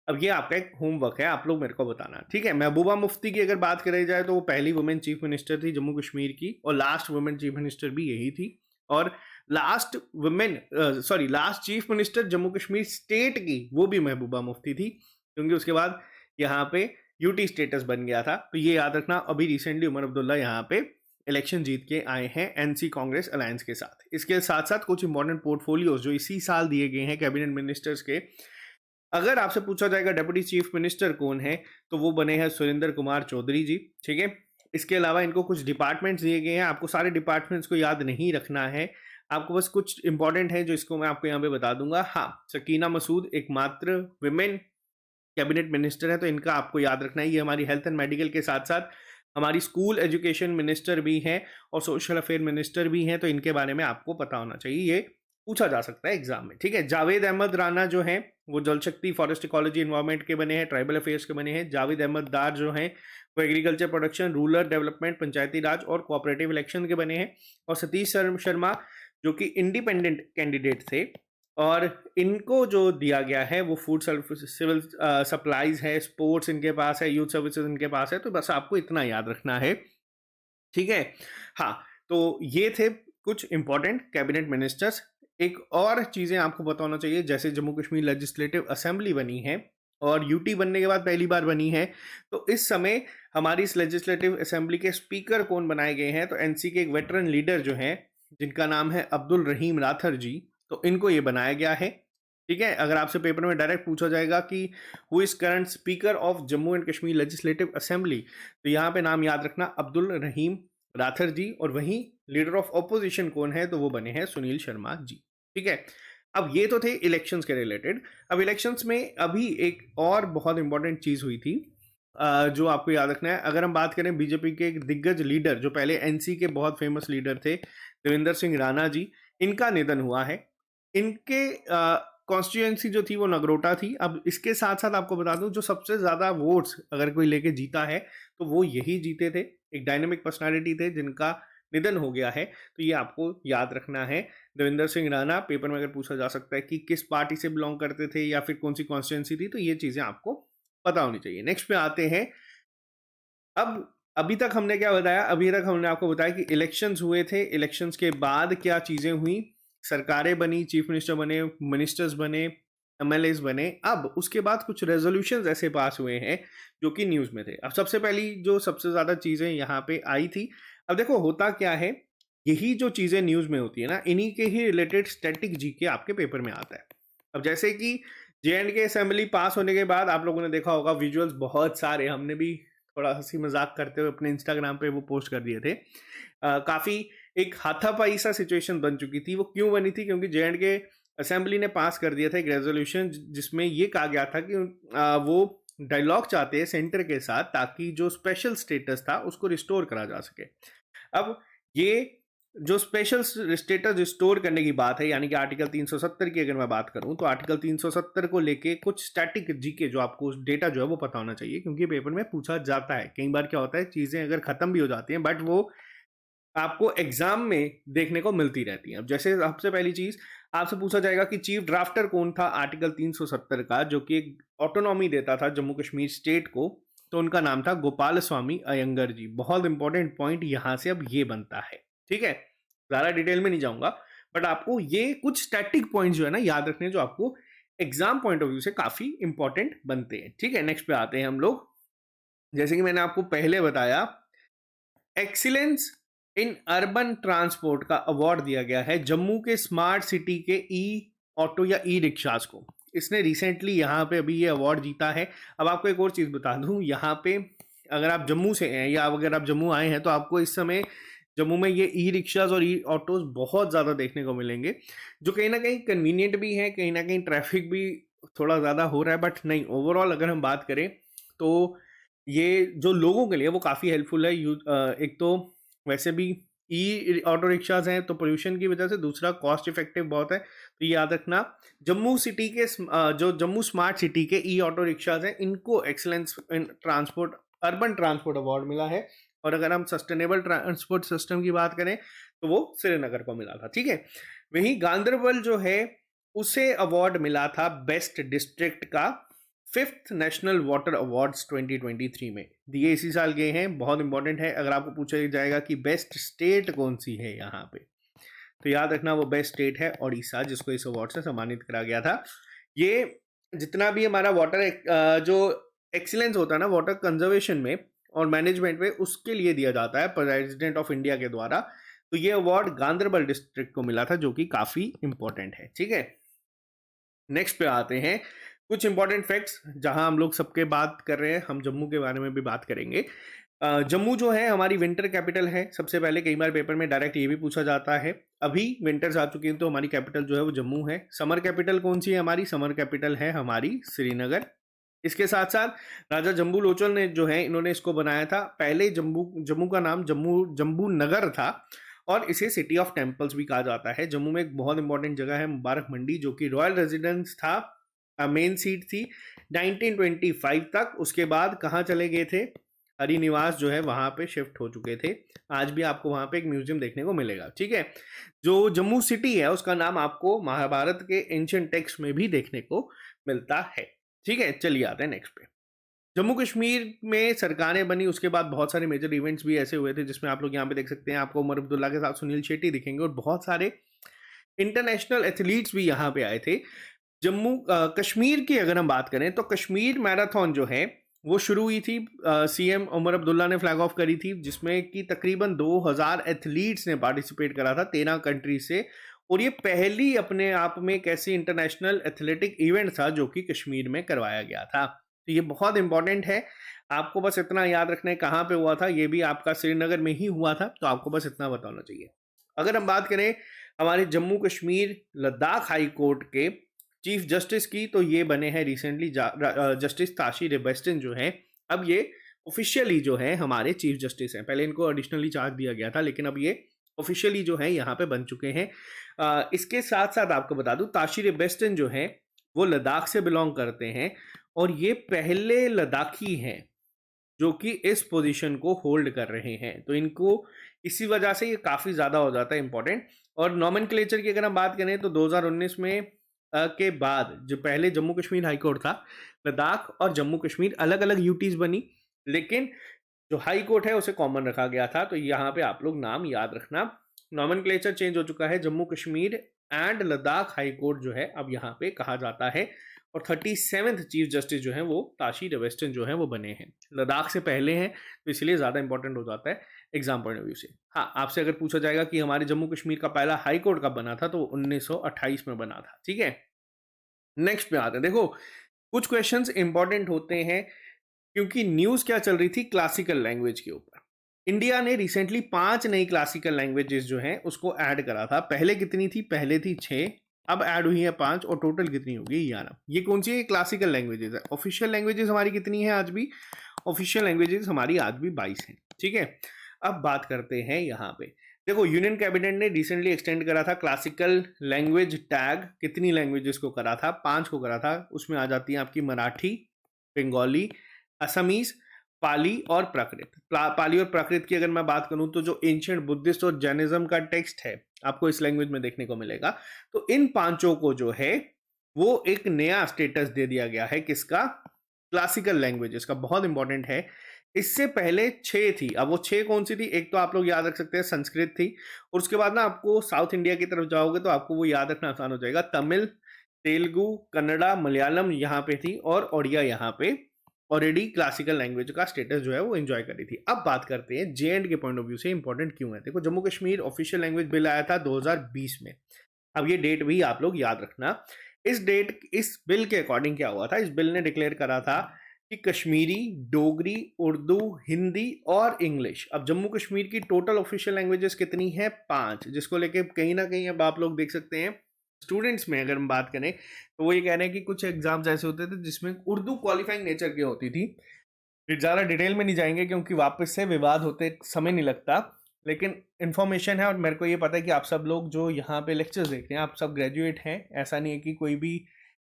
अब ये आपका एक होमवर्क है, आप लोग मेरे को बताना, ठीक है। महबूबा मुफ्ती की अगर बात करी जाए तो वो पहली वुमेन चीफ मिनिस्टर थी जम्मू कश्मीर की, और लास्ट वुमेन चीफ मिनिस्टर भी यही थी। और last chief minister Jammu Kashmir state की वो भी महबूबा मुफ्ती थी, क्योंकि उसके बाद यहाँ पे यूटी स्टेटस बन गया था। तो ये याद रखना, अभी रिसेंटली उमर अब्दुल्ला यहाँ पे इलेक्शन जीत के आए हैं एनसी कांग्रेस अलायंस के साथ। इसके साथ साथ कुछ इंपॉर्टेंट पोर्टफोलियोज जो इसी साल दिए गए हैं कैबिनेट मिनिस्टर्स के, अगर आपसे पूछा जाएगा डेप्यूटी चीफ मिनिस्टर कौन है, तो वो बने हैं सुरेंद्र कुमार चौधरी जी, ठीक है। इसके अलावा इनको कुछ डिपार्टमेंट्स दिए गए हैं, आपको सारे डिपार्टमेंट्स को याद नहीं रखना है, आपको बस कुछ इंपॉर्टेंट है जो इसको मैं आपको यहाँ पे बता दूंगा। हाँ, सकीना मसूद एकमात्र विमेन कैबिनेट मिनिस्टर है, तो इनका आपको याद रखना है। ये हमारी हेल्थ एंड मेडिकल के साथ साथ हमारी स्कूल एजुकेशन मिनिस्टर भी हैं और सोशल अफेयर मिनिस्टर भी हैं, तो इनके बारे में आपको पता होना चाहिए, ये पूछा जा सकता है एग्जाम में, ठीक है। जावेद अहमद राना जो हैं वो जल शक्ति, फॉरेस्ट इकोलॉजी, एनवायरमेंट के बने हैं, ट्राइबल अफेयर्स के बने हैं। जावेद अहमद दार जो हैं वो एग्रीकल्चर प्रोडक्शन, रूरल डेवलपमेंट, पंचायती राज और कोऑपरेटिव इलेक्शन के बने हैं। और सतीश शर्मा जो कि इंडिपेंडेंट कैंडिडेट थे, और इनको जो दिया गया है वो फूड सिविल सप्लाईज है, स्पोर्ट्स इनके पास है, यूथ सर्विसेज इनके पास है। तो बस आपको इतना याद रखना है, ठीक है। हाँ, तो ये थे कुछ इंपॉर्टेंट कैबिनेट मिनिस्टर्स। एक और चीज़ें आपको पता होना चाहिए, जैसे जम्मू कश्मीर लेजिस्लेटिव असेंबली बनी है और यूटी बनने के बाद पहली बार बनी है, तो इस समय हमारी इस लेजिस्लेटिव असेंबली के स्पीकर कौन बनाए गए हैं, तो एनसी के एक वेटरन लीडर जो हैं जिनका नाम है अब्दुल रहीम राथर जी, तो इनको ये बनाया गया है, ठीक है। अगर आपसे पेपर में डायरेक्ट पूछा जाएगा कि who is current speaker of Jammu and Kashmir legislative assembly, तो यहाँ पे नाम याद रखना अब्दुल रहीम राथर जी। और वहीं लीडर ऑफ ऑपोजिशन कौन है, तो वो बने हैं सुनील शर्मा जी, ठीक है। अब ये तो थे इलेक्शंस के रिलेटेड। अब इलेक्शंस में अभी एक और बहुत इंपॉर्टेंट चीज हुई थी जो आपको याद रखना है। अगर हम बात करें बीजेपी के एक दिग्गज लीडर जो पहले एनसी के बहुत फेमस लीडर थे, देवेंद्र सिंह राणा जी, इनका निधन हुआ है। इनके कॉन्स्टिट्यूएंसी जो थी वो नगरोटा थी। अब इसके साथ साथ आपको बता दूं, जो सबसे ज्यादा वोट्स अगर कोई लेके जीता है तो वो यही जीते थे, एक डायनेमिक पर्सनालिटी थे जिनका निधन हो गया है, तो ये आपको याद रखना है। देवेंद्र सिंह राणा, पेपर में अगर पूछा जा सकता है कि किस पार्टी से बिलोंग करते थे या फिर कौन सी कॉन्स्टिट्यूएंसी थी, तो ये चीजें आपको पता होनी चाहिए। नेक्स्ट पे आते हैं। अब अभी तक हमने क्या बताया, अभी तक हमने आपको बताया कि इलेक्शंस हुए थे, इलेक्शंस के बाद क्या चीजें हुई, सरकारें बनी, चीफ मिनिस्टर बने, मिनिस्टर्स बने, एमएलएस बने। अब उसके बाद कुछ रेजोल्यूशंस ऐसे पास हुए हैं जो कि न्यूज में थे। अब सबसे पहली जो सबसे ज्यादा चीजें यहाँ पे आई थी, अब देखो होता क्या है, यही जो चीजें न्यूज में होती है ना, इन्हीं के ही रिलेटेड स्टैटिक जीके आपके पेपर में आता है। अब जैसे कि जे.एंड.के असेंबली पास होने के बाद आप लोगों ने देखा होगा विजुअल्स बहुत सारे, हमने भी थोड़ा हंसी मजाक करते हुए अपने इंस्टाग्राम पे वो पोस्ट कर दिए थे। काफी एक हाथापाई सा सिचुएशन बन चुकी थी। वो क्यों बनी थी, क्योंकि जे.एंड.के असेंबली ने पास कर दिया था एक रेजोल्यूशन जिसमें ये कहा गया था कि वो डायलॉग चाहते हैं सेंटर के साथ, ताकि जो स्पेशल स्टेटस था उसको रिस्टोर करा जा सके। अब ये जो स्पेशल स्टेटस रिस्टोर करने की बात है, यानी कि आर्टिकल 370 की अगर मैं बात करूं, तो आर्टिकल 370 को लेके कुछ स्टैटिक जीके जो आपको डेटा जो है वो पता होना चाहिए, क्योंकि पेपर में पूछा जाता है। कई बार क्या होता है, चीजें अगर खत्म भी हो जाती हैं बट वो आपको एग्जाम में देखने को मिलती रहती है। अब जैसे सबसे पहली चीज आपसे पूछा जाएगा कि चीफ ड्राफ्टर कौन था आर्टिकल 370 का, जो कि एक ऑटोनॉमी देता था जम्मू कश्मीर स्टेट को, तो उनका नाम था गोपाल स्वामी अयंगर जी। बहुत इंपॉर्टेंट पॉइंट यहां से अब ये बनता है, ठीक है। ज्यादा डिटेल में नहीं जाऊंगा, बट आपको ये कुछ स्टैटिक पॉइंट जो है ना याद रखने, जो आपको एग्जाम पॉइंट ऑफ व्यू से काफी इंपॉर्टेंट बनते हैं, ठीक है। नेक्स्ट पे आते हैं हम लोग। जैसे कि मैंने आपको पहले बताया, एक्सीलेंस इन अर्बन ट्रांसपोर्ट का अवार्ड दिया गया है जम्मू के स्मार्ट सिटी के ई ऑटो या ई रिक्शास को। इसने रिसेंटली यहाँ पे अभी ये अवार्ड जीता है। अब आपको एक और चीज़ बता दूँ, यहाँ पे अगर आप जम्मू से हैं या अगर आप जम्मू आए हैं, तो आपको इस समय जम्मू में ये ई रिक्शाज और ई ऑटोज बहुत ज़्यादा देखने को मिलेंगे, जो कहीं ना कहीं कन्वीनियंट भी है, कहीं ना कहीं ट्रैफिक भी थोड़ा ज़्यादा हो रहा है, बट नहीं, ओवरऑल अगर हम बात करें तो ये जो लोगों के लिए वो काफ़ी हेल्पफुल है। एक तो वैसे भी ई ऑटो रिक्शाज हैं तो पोल्यूशन की वजह से, दूसरा कॉस्ट इफेक्टिव बहुत है। तो ये याद रखना, जम्मू सिटी के जो जम्मू स्मार्ट सिटी के ई ऑटो रिक्शाज हैं, इनको excellence in transport urban transport award मिला है। और अगर हम सस्टेनेबल ट्रांसपोर्ट सिस्टम की बात करें तो वो श्रीनगर को मिला था, ठीक है। वहीं गांदरबल जो है उसे अवार्ड मिला था बेस्ट डिस्ट्रिक्ट का 5th नेशनल वाटर अवार्ड्स 2023 में, दिए इसी साल गए हैं। बहुत इंपॉर्टेंट है, अगर आपको पूछा जाएगा कि बेस्ट स्टेट कौन सी है यहाँ पे, तो याद रखना वो बेस्ट स्टेट है ओडिशा, जिसको इस अवार्ड से सम्मानित करा गया था। ये जितना भी हमारा वाटर जो एक्सीलेंस होता है ना वाटर कंजर्वेशन में और मैनेजमेंट में, उसके लिए दिया जाता है प्रेसिडेंट ऑफ इंडिया के द्वारा। तो ये अवार्ड गांदरबल डिस्ट्रिक्ट को मिला था, जो कि काफी इंपॉर्टेंट है, ठीक है। नेक्स्ट पे आते हैं कुछ इंपॉर्टेंट फैक्ट्स, जहां हम लोग सबके बात कर रहे हैं, हम जम्मू के बारे में भी बात करेंगे। जम्मू जो है हमारी विंटर कैपिटल है। सबसे पहले कई बार पेपर में डायरेक्ट ये भी पूछा जाता है। अभी विंटर्स आ चुकी हैं तो हमारी कैपिटल जो है वो जम्मू है। समर कैपिटल कौन सी है हमारी? समर कैपिटल है हमारी श्रीनगर। इसके साथ साथ राजा जम्बू लोचन ने जो है इन्होंने इसको बनाया था। पहले जम्मू का नाम जम्बू नगर था और इसे सिटी ऑफ टेम्पल्स भी कहा जाता है। जम्मू में एक बहुत इंपॉर्टेंट जगह है मुबारक मंडी, जो कि रॉयल रेजिडेंस था, मेन सीट थी 1925 तक। उसके बाद कहाँ चले गए थे? हरि निवास जो है वहां पे शिफ्ट हो चुके थे। आज भी आपको वहां पे एक म्यूजियम देखने को मिलेगा, ठीक है। जो जम्मू सिटी है उसका नाम आपको महाभारत के एंशिएंट टेक्स्ट में भी देखने को मिलता है, ठीक है। चलिए आते हैं नेक्स्ट पे। जम्मू कश्मीर में सरकारें बनी, उसके बाद बहुत सारे मेजर इवेंट्स भी ऐसे हुए थे, जिसमें आप लोग यहाँ पे देख सकते हैं। आपको उमर अब्दुल्ला के साथ सुनील शेट्टी दिखेंगे और बहुत सारे इंटरनेशनल एथलीट्स भी यहाँ पे आए थे। जम्मू कश्मीर की अगर हम बात करें तो कश्मीर मैराथन जो है वो शुरू हुई थी, सीएम उमर अब्दुल्ला ने फ्लैग ऑफ करी थी, जिसमें कि तकरीबन 2000 एथलीट्स ने पार्टिसिपेट करा था 13 कंट्री से। और ये पहली अपने आप में एक ऐसी इंटरनेशनल एथलेटिक इवेंट था जो कि कश्मीर में करवाया गया था। तो ये बहुत इंपॉर्टेंट है, आपको बस इतना याद रखना है कहाँ पे हुआ था। ये भी आपका श्रीनगर में ही हुआ था, तो आपको बस इतना बताना चाहिए। अगर हम बात करें हमारे जम्मू कश्मीर लद्दाख हाई कोर्ट के चीफ जस्टिस की, तो ये बने हैं रिसेंटली जस्टिस ताशीर बेस्टन जो है। अब ये ऑफिशियली जो है हमारे चीफ जस्टिस हैं। पहले इनको एडिशनली चार्ज दिया गया था, लेकिन अब ये ऑफिशियली जो है यहाँ पे बन चुके हैं। इसके साथ साथ आपको बता दूं ताशीर बेस्टन जो है वो लद्दाख से बिलोंग करते हैं और ये पहले लद्दाखी हैं जो कि इस पोजीशन को होल्ड कर रहे हैं। तो इनको इसी वजह से ये काफ़ी ज़्यादा हो जाता है इंपॉर्टेंट। और नॉमेनक्लेचर की अगर हम बात करें तो 2019 में के बाद जो पहले जम्मू कश्मीर हाई कोर्ट था, लद्दाख और जम्मू कश्मीर अलग अलग यूटीज बनी, लेकिन जो हाई कोर्ट है उसे कॉमन रखा गया था। तो यहाँ पे आप लोग नाम याद रखना। नॉमेनक्लेचर चेंज हो चुका है, Jammu Kashmir and Ladakh high court जो है अब यहाँ पे कहा जाता है। और 37th चीफ जस्टिस जो है वो ताशीर वेस्टर्न जो है वो बने हैं, लद्दाख से पहले हैं, तो इसलिए ज़्यादा इंपॉर्टेंट हो जाता है एग्जाम पॉइंट ऑफ व्यू से। हाँ, आपसे अगर पूछा जाएगा कि हमारे जम्मू कश्मीर का पहला हाई कोर्ट कब बना था, तो 1928 में बना था, ठीक है। नेक्स्ट पे आते हैं। देखो कुछ क्वेश्चंस इंपॉर्टेंट होते हैं क्योंकि न्यूज़ क्या चल रही थी क्लासिकल लैंग्वेज के ऊपर। इंडिया ने रिसेंटली 5 नई क्लासिकल लैंग्वेजेस जो हैं उसको ऐड करा था। पहले कितनी थी? पहले थी 6, अब ऐड हुई है 5 और टोटल कितनी होगी 11। ये कौन सी है? क्लासिकल लैंग्वेजेस है। ऑफिशियल लैंग्वेजेस हमारी कितनी है आज भी? ऑफिशियल लैंग्वेजेस हमारी आज भी 22 हैं, ठीक है। अब बात करते हैं यहाँ पे। देखो यूनियन कैबिनेट ने रिसेंटली एक्सटेंड करा था क्लासिकल लैंग्वेज टैग। कितनी लैंग्वेजेस को करा था? 5 को करा था। उसमें आ जाती है आपकी मराठी, बंगाली, असमीज, पाली और प्राकृत। पाली और प्राकृत की अगर मैं बात करूं तो जो एंशिएंट बुद्धिस्ट और जैनिज्म का टेक्स्ट है आपको इस लैंग्वेज में देखने को मिलेगा। तो इन 5 को जो है वो एक नया स्टेटस दे दिया गया है। किसका? क्लासिकल लैंग्वेजेस का। बहुत इंपॉर्टेंट है। इससे पहले 6 थी। अब वो 6 कौन सी थी? एक तो आप लोग याद रख सकते हैं संस्कृत थी, और उसके बाद ना आपको साउथ इंडिया की तरफ जाओगे तो आपको वो याद रखना आसान हो जाएगा। तमिल, तेलुगु, कन्नड़ा, मलयालम यहाँ पे थी और ओडिया यहाँ पे ऑलरेडी क्लासिकल लैंग्वेज का स्टेटस जो है वो एंजॉय कर रही थी। अब बात करते हैं जे एंड के पॉइंट ऑफ व्यू से इंपॉर्टेंट क्यों है। देखो Jammu Kashmir official language bill आया था 2020 में। अब ये डेट भी आप लोग याद रखना। इस बिल के अकॉर्डिंग क्या हुआ था? इस बिल ने डिक्लेयर करा था कि कश्मीरी, डोगरी, उर्दू, हिंदी और इंग्लिश। अब जम्मू कश्मीर की टोटल ऑफिशियल लैंग्वेजेस कितनी है? 5, जिसको लेके कहीं ना कहीं अब आप लोग देख सकते हैं स्टूडेंट्स में अगर हम बात करें तो वो ये कह रहे हैं कि कुछ एग्जाम्स ऐसे होते थे जिसमें उर्दू क्वालिफाइंग नेचर की होती थी। ज़्यादा डिटेल में नहीं जाएंगे क्योंकि वापस से विवाद होते समय नहीं लगता, लेकिन इन्फॉर्मेशन है और मेरे को ये पता है कि आप सब लोग जो यहाँ पे लेक्चर्स देख रहे हैं आप सब ग्रेजुएट हैं। ऐसा नहीं है कि कोई भी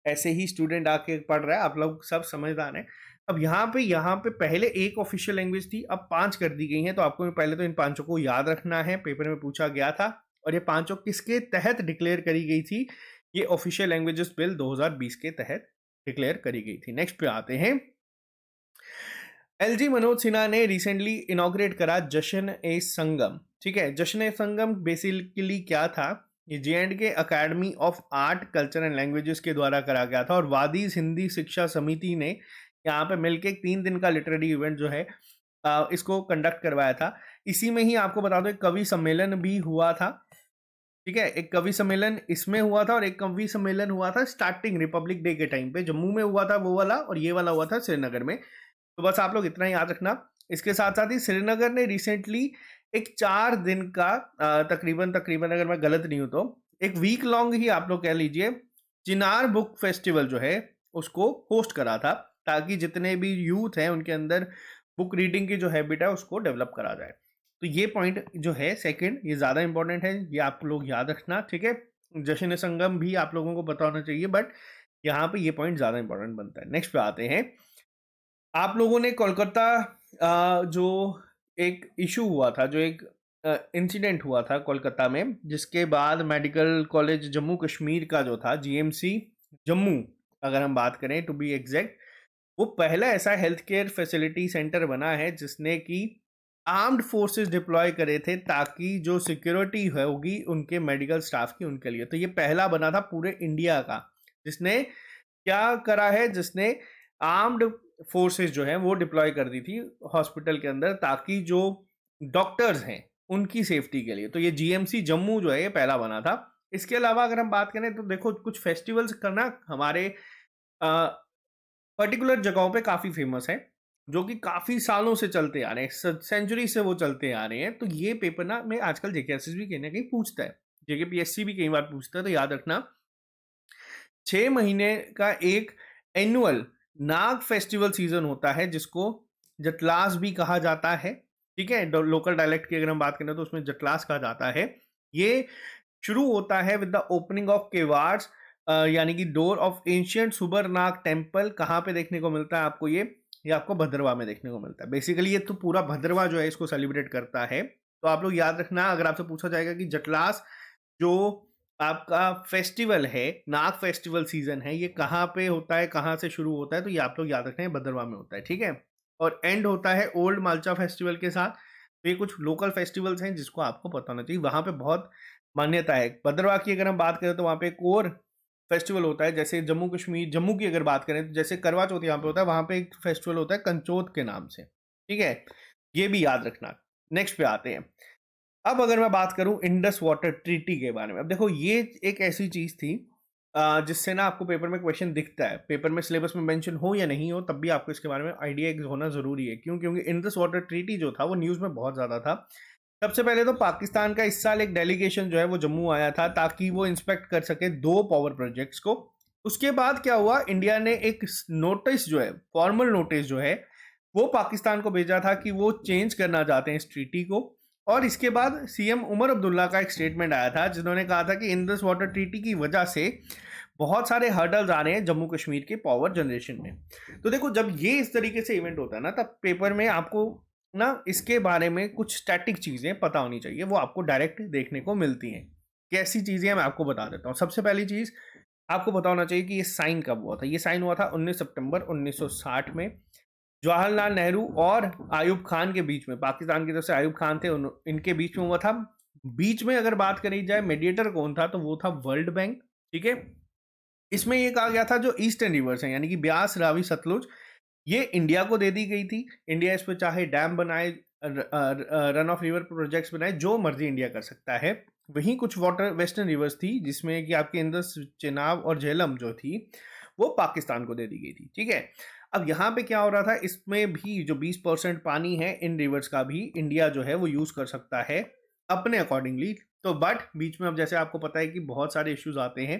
ऐसे ही स्टूडेंट आके पढ़ रहा है, आप लोग सब समझदार हैं। अब यहाँ पे पहले एक ऑफिशियल लैंग्वेज थी, अब 5 कर दी गई हैं, तो आपको पहले तो इन पांचों को याद रखना है, पेपर में पूछा गया था। और ये पांचों किसके तहत डिक्लेयर करी गई थी? ये ऑफिशियल लैंग्वेजेस बिल 2020 के तहत डिक्लेयर करी गई थी। नेक्स्ट पे आते हैं। एलजी मनोज सिन्हा ने रिसेंटली इनॉग्रेट करा जश्न ए संगम। ठीक है, जश्न ए संगम बेसिकली क्या था? ये J&K academy of art culture and languages के द्वारा करा गया था, और वादीज हिंदी शिक्षा समिति ने यहाँ पे मिलके एक 3 दिन का लिटरेरी इवेंट जो है इसको कंडक्ट करवाया था। इसी में ही आपको बता दो एक कवि सम्मेलन भी हुआ था। ठीक है, एक कवि सम्मेलन इसमें हुआ था और एक कवि सम्मेलन हुआ था स्टार्टिंग रिपब्लिक डे के टाइम पे, जम्मू में हुआ था वो वाला, और ये वाला हुआ था श्रीनगर में। तो बस आप लोग इतना ही याद रखना। इसके साथ साथ ही श्रीनगर ने रिसेंटली एक 4 दिन का तकरीबन अगर मैं गलत नहीं हूं तो एक वीक लॉन्ग ही आप लोग कह लीजिए चिनार बुक फेस्टिवल जो है उसको होस्ट करा था, ताकि जितने भी यूथ हैं उनके अंदर बुक रीडिंग की जो हैबिट है उसको डेवलप करा जाए। तो ये पॉइंट जो है सेकंड, ये ज़्यादा इंपॉर्टेंट है, ये आप लोग याद रखना। ठीक है, जश्न संगम भी आप लोगों को पता होना चाहिए, बट यहाँ पे ये पॉइंट ज़्यादा इंपॉर्टेंट बनता है। नेक्स्ट पे आते हैं। आप लोगों ने कोलकाता जो एक इशू हुआ था, जो एक इंसिडेंट हुआ था कोलकाता में, जिसके बाद मेडिकल कॉलेज जम्मू कश्मीर का जो था GMC जम्मू, अगर हम बात करें टू बी एग्जैक्ट, वो पहला ऐसा हेल्थ केयर फैसिलिटी सेंटर बना है जिसने कि आर्म्ड फोर्सेस डिप्लॉय करे थे, ताकि जो सिक्योरिटी होगी उनके मेडिकल स्टाफ की उनके लिए। तो ये पहला बना था पूरे इंडिया का जिसने क्या करा है, जिसने आर्म्ड फोर्सेस जो है वो डिप्लॉय कर दी थी हॉस्पिटल के अंदर, ताकि जो डॉक्टर्स हैं उनकी सेफ्टी के लिए। तो ये GMC जम्मू जो है ये पहला बना था। इसके अलावा अगर हम बात करें तो देखो कुछ फेस्टिवल्स करना हमारे पर्टिकुलर जगहों पे काफ़ी फेमस है, जो कि काफ़ी सालों से चलते आ रहे हैं, सेंचुरी से वो चलते आ रहे हैं। तो ये पेपर ना में आजकल JKSS भी कहीं ना कहीं पूछता है, JKPSC भी कई बार पूछता है। तो याद रखना 6 महीने का एक एनुअल नाग फेस्टिवल सीजन होता है, जिसको जटलास भी कहा जाता है। ठीक है, लोकल डायलेक्ट की अगर हम बात करें तो उसमें जटलास कहा जाता है। ये शुरू होता है विद द ओपनिंग ऑफ केवार्स, यानी कि डोर ऑफ एंशियंट सुबरनाग टेम्पल। कहाँ पे देखने को मिलता है आपको? ये आपको भद्रवाह में देखने को मिलता है। बेसिकली ये तो पूरा भद्रवाह जो है इसको सेलिब्रेट करता है। तो आप लोग याद रखना, अगर आपसे पूछा जाएगा कि जटलास जो आपका फेस्टिवल है, नाग फेस्टिवल सीजन है, ये कहाँ पे होता है, कहाँ से शुरू होता है, तो ये आप लोग याद रखना है भद्रवाह में होता है। ठीक है, और एंड होता है ओल्ड मालचा फेस्टिवल के साथ। तो ये कुछ लोकल फेस्टिवल्स हैं जिसको आपको पता होना चाहिए, वहाँ पे बहुत मान्यता है। भद्रवाह की अगर हम बात करें तो वहाँ पे एक और फेस्टिवल होता है, जैसे जम्मू कश्मीर, जम्मू की अगर बात करें तो जैसे करवा चौथ यहाँ पे होता है, वहाँ पे एक फेस्टिवल होता है कंचोत के नाम से। ठीक है, ये भी याद रखना। नेक्स्ट पे आते हैं। अब अगर मैं बात करूं इंडस वाटर ट्रीटी के बारे में, अब देखो ये एक ऐसी चीज थी जिससे ना आपको पेपर में क्वेश्चन दिखता है, पेपर में सिलेबस में मेंशन हो या नहीं हो, तब भी आपको इसके बारे में आइडिया होना जरूरी है। क्यों? क्योंकि इंडस वाटर ट्रीटी जो था वो न्यूज़ में बहुत ज़्यादा था। सबसे पहले तो पाकिस्तान का इस साल एक डेलीगेशन जो है वो जम्मू आया था, ताकि वो इंस्पेक्ट कर सके 2 पावर प्रोजेक्ट्स को। उसके बाद क्या हुआ, इंडिया ने एक नोटिस जो है, फॉर्मल नोटिस जो है, वो पाकिस्तान को भेजा था कि वो चेंज करना चाहते हैं इस ट्रीटी को। और इसके बाद CM उमर अब्दुल्ला का एक स्टेटमेंट आया था, जिन्होंने कहा था कि इंडस वाटर ट्रीटी की वजह से बहुत सारे हर्डल्स आ रहे हैं जम्मू कश्मीर के पावर जनरेशन में। तो देखो जब ये इस तरीके से इवेंट होता है ना, तब पेपर में आपको ना इसके बारे में कुछ स्टैटिक चीज़ें पता होनी चाहिए, वो आपको डायरेक्ट देखने को मिलती हैं। कैसी चीज़ें मैं आपको बता देता हूँ। सबसे पहली चीज़ आपको पता होना चाहिए कि ये साइन कब हुआ था। ये साइन हुआ था 19 सितंबर 1960 में, जवाहरलाल नेहरू और आयूब खान के बीच में। पाकिस्तान की तरफ से आयूब खान थे, इनके बीच में हुआ था। बीच में अगर बात करी जाए मीडिएटर कौन था, तो वो था वर्ल्ड बैंक। ठीक है, इसमें ये कहा गया था जो ईस्टर्न रिवर्स हैं, यानी कि ब्यास, रावी, सतलुज, ये इंडिया को दे दी गई थी। इंडिया इस पर चाहे डैम बनाए, रन ऑफ रिवर प्रोजेक्ट्स बनाए, जो मर्जी इंडिया कर सकता है। वहीं कुछ वाटर वेस्टर्न रिवर्स थी जिसमें कि आपके इंदस, चेनाब और झेलम जो थी वो पाकिस्तान को दे दी गई थी। ठीक है, अब यहाँ पे क्या हो रहा था, इसमें भी जो 20% पानी है इन रिवर्स का भी इंडिया जो है वो यूज़ कर सकता है अपने अकॉर्डिंगली। तो बट बीच में अब जैसे आपको पता है कि बहुत सारे इश्यूज आते हैं,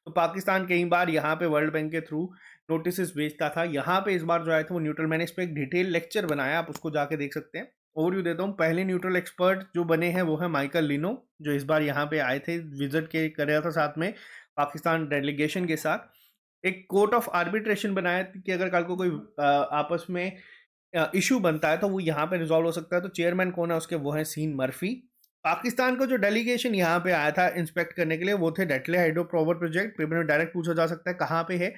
तो पाकिस्तान कई बार यहाँ पे वर्ल्ड बैंक के थ्रू नोटिस भेजता था। यहाँ पे इस बार जो आया था वो न्यूट्रल, मैंने इस पर एक डिटेल लेक्चर बनाया, आप उसको जाके देख सकते हैं। ओवरव्यू देता हूँ। पहले न्यूट्रल एक्सपर्ट जो बने हैं वो है माइकल लिनो, जो इस बार यहाँ पे आए थे, विजिट के कर रहा था साथ में पाकिस्तान डेलीगेशन के साथ। एक कोर्ट ऑफ आर्बिट्रेशन बनाया कि अगर कल को कोई आपस में इशू बनता है तो वो यहाँ पे रिजॉल्व हो सकता है। तो चेयरमैन कौन है उसके, वो है सीन मर्फी। पाकिस्तान का जो डेलीगेशन यहाँ पे आया था इंस्पेक्ट करने के लिए वो थे डेटले हाइड्रो पावर प्रोजेक्ट। पेपर में डायरेक्ट पूछा जा सकता है कहाँ पे है,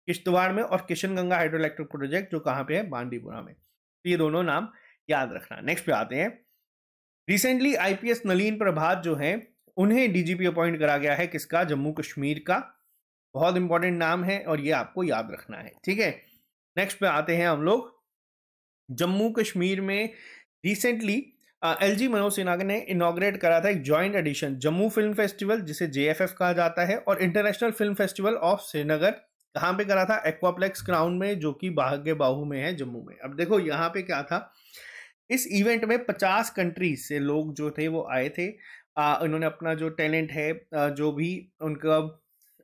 किश्तवाड़ में, और Kishan Ganga hydro electric project जो कहाँ पे है, बांडीपुरा में। तो ये दोनों नाम याद रखना। नेक्स्ट पे आते हैं। रिसेंटली आईपीएस नलीन प्रभात जो है उन्हें डीजीपी अपॉइंट करा गया है, किसका, जम्मू कश्मीर का। बहुत इंपॉर्टेंट नाम है और ये आपको याद रखना है, ठीक है। नेक्स्ट पे आते हैं हम लोग। जम्मू कश्मीर में रिसेंटली एलजी मनोज सिन्हा ने इनॉग्रेट करा था एक joint edition Jammu film festival, जिसे जेएफएफ कहा जाता है, और international film festival of Srinagar. कहाँ पे करा था, एक्वाप्लेक्स ग्राउंड में, जो कि भाग्य बाहू में है, जम्मू में। अब देखो यहाँ पे क्या था, इस इवेंट में 50 कंट्रीज से लोग जो थे वो आए थे। इन्होंने अपना जो टैलेंट है, जो भी उनका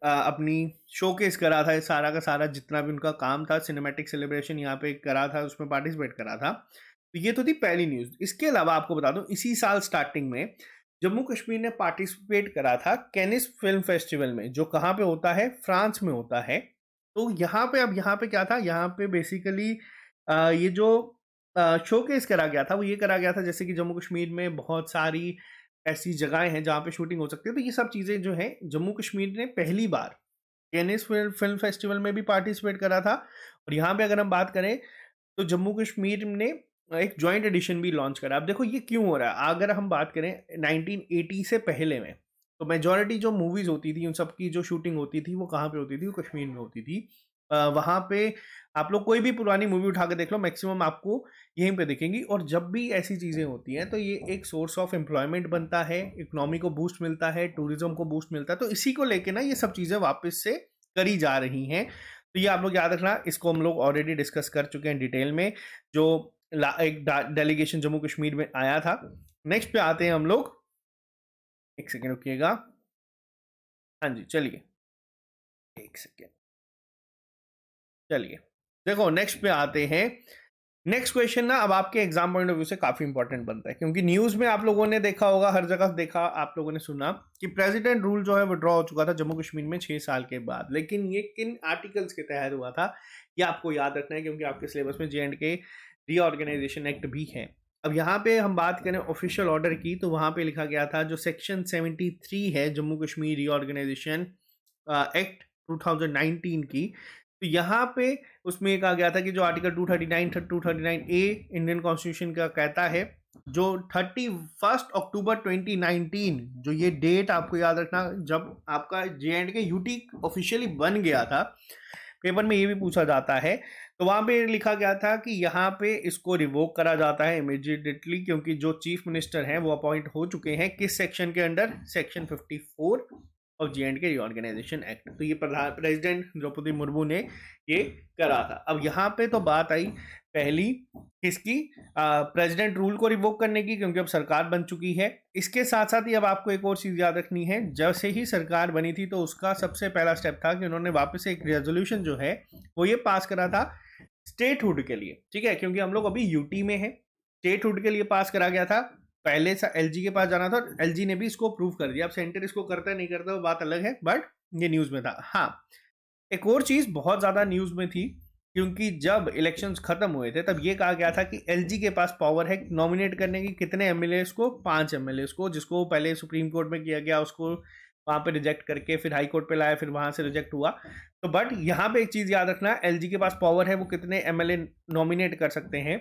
अपनी शोकेस करा था, सारा का सारा जितना भी उनका काम था, सिनेमैटिक सेलिब्रेशन यहाँ पे करा था, उसमें पार्टिसिपेट करा था। तो ये तो थी पहली न्यूज़। इसके अलावा आपको बता दूं, इसी साल स्टार्टिंग में जम्मू कश्मीर ने पार्टिसिपेट करा था कैनिस फिल्म फेस्टिवल में, जो कहाँ पे होता है, फ्रांस में होता है। तो यहाँ पे, अब यहाँ पे क्या था, यहाँ पे बेसिकली ये जो शोकेस करा गया था वो ये करा गया था, जैसे कि जम्मू कश्मीर में बहुत सारी ऐसी जगहें हैं जहाँ पे शूटिंग हो सकती है। तो ये सब चीज़ें जो है जम्मू कश्मीर ने पहली बार कैनिस फिल्म फेस्टिवल में भी पार्टिसिपेट करा था। और यहाँ पे अगर हम बात करें तो जम्मू कश्मीर ने एक जॉइंट एडिशन भी लॉन्च करा। अब देखो ये क्यों हो रहा है, अगर हम बात करें 1980 से पहले में, तो मेजॉरिटी जो मूवीज़ होती थी उन सब की जो शूटिंग होती थी वो कहाँ पे होती थी, वो कश्मीर में होती थी। वहाँ पे आप लोग कोई भी पुरानी मूवी उठा के देख लो, मैक्सिमम आपको यहीं पे दिखेंगी। और जब भी ऐसी चीज़ें होती हैं तो ये एक सोर्स ऑफ एम्प्लॉयमेंट बनता है, इकोनॉमी को बूस्ट मिलता है, टूरिज्म को बूस्ट मिलता है। तो इसी को लेके ना ये सब चीज़ें वापस से करी जा रही हैं। तो ये आप लोग याद रखना, इसको हम लोग ऑलरेडी डिस्कस कर चुके हैं डिटेल में, जो एक डेलीगेशन जम्मू कश्मीर में आया था। नेक्स्ट पे आते हैं हम लोग, एक सेकेंड रुकिएगा, हाँ जी चलिए, एक सेकेंड, चलिए देखो नेक्स्ट पे आते हैं। नेक्स्ट क्वेश्चन ना अब आपके एग्जाम पॉइंट ऑफ व्यू से काफी इंपॉर्टेंट बनता है, क्योंकि न्यूज में आप लोगों ने देखा होगा, हर जगह देखा, आप लोगों ने सुना कि प्रेसिडेंट रूल जो है विड्रॉ हो चुका था जम्मू कश्मीर में 6 साल के बाद। लेकिन ये किन आर्टिकल्स के तहत हुआ था ये आपको याद रखना है, क्योंकि आपके सिलेबस में J&K रीऑर्गेनाइजेशन एक्ट भी है। अब यहाँ पे हम बात करें ऑफिशियल ऑर्डर की, तो वहां पे लिखा गया था जो सेक्शन 73 है जम्मू कश्मीर रीऑर्गेनाइजेशन एक्ट 2019 की, तो यहाँ पे उसमें कहा गया था कि जो आर्टिकल 239 ए इंडियन कॉन्स्टिट्यूशन का कहता है, जो 31 अक्टूबर 2019, जो ये डेट आपको याद रखना, जब आपका J&K यूटी ऑफिशियली बन गया था, पेपर में ये भी पूछा जाता है। तो वहाँ पे लिखा गया था कि यहाँ पे इसको रिवोक करा जाता है इमीडिएटली, क्योंकि जो चीफ मिनिस्टर हैं वो अपॉइंट हो चुके हैं किस सेक्शन के under, section 54 of J&K reorganisation act. तो ये प्रेसिडेंट द्रौपदी मुर्मू ने ये करा था। अब यहाँ पे तो बात आई पहली किसकी, प्रेसिडेंट रूल को रिवोक करने की, क्योंकि अब सरकार बन चुकी है। इसके साथ साथ ही अब आपको एक और चीज़ याद रखनी है, जैसे ही सरकार बनी थी तो उसका सबसे पहला स्टेप था कि उन्होंने वापस एक रेजोल्यूशन जो है वो ये पास करा था स्टेटहुड के लिए, ठीक है, क्योंकि हम लोग अभी यूटी में है। स्टेटहुड के लिए पास करा गया था, पहले से एलजी के पास जाना था, एलजी ने भी इसको अप्रूव कर दिया। अब सेंटर इसको करता है नहीं करता वो बात अलग है, बट ये न्यूज़ में था। हाँ, एक और चीज़ बहुत ज़्यादा न्यूज़ में थी, क्योंकि जब इलेक्शंस खत्म हुए थे तब ये कहा गया था कि एलजी के पास पावर है नॉमिनेट करने की, कितने एमएलए को, 5 एमएलए को, जिसको पहले सुप्रीम कोर्ट में किया गया, उसको वहाँ पे रिजेक्ट करके फिर हाई कोर्ट पे लाया, फिर वहाँ से रिजेक्ट हुआ। तो बट यहाँ पे एक चीज़ याद रखना, एलजी के पास पावर है, वो कितने एमएलए नॉमिनेट कर सकते हैं,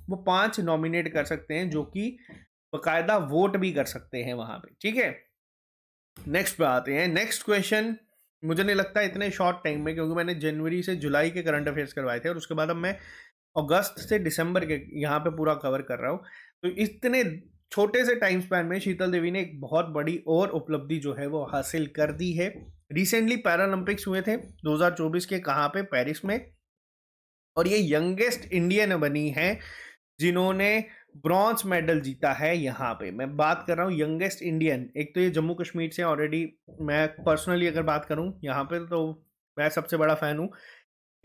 वो 5 नॉमिनेट कर सकते हैं, जो कि बकायदा वोट भी कर सकते हैं वहाँ पे, ठीक है। नेक्स्ट पे आते हैं। नेक्स्ट क्वेश्चन मुझे नहीं लगता इतने शॉर्ट टाइम में, क्योंकि मैंने जनवरी से जुलाई के करंट अफेयर्स करवाए थे और उसके बाद अब मैं अगस्त से दिसंबर के यहाँ पे पूरा कवर कर रहा हूँ। तो इतने छोटे से टाइम स्पैन में शीतल देवी ने एक बहुत बड़ी और उपलब्धि जो है वो हासिल कर दी है। रिसेंटली पैरालंपिक्स हुए थे 2024 के, कहाँ पे, पेरिस में, और ये यंगेस्ट इंडियन बनी है जिन्होंने ब्रॉन्ज मेडल जीता है। यहाँ पे मैं बात कर रहा हूँ यंगेस्ट इंडियन, एक तो ये जम्मू कश्मीर से, ऑलरेडी मैं पर्सनली अगर बात करूँ यहाँ पे तो मैं सबसे बड़ा फैन हूँ।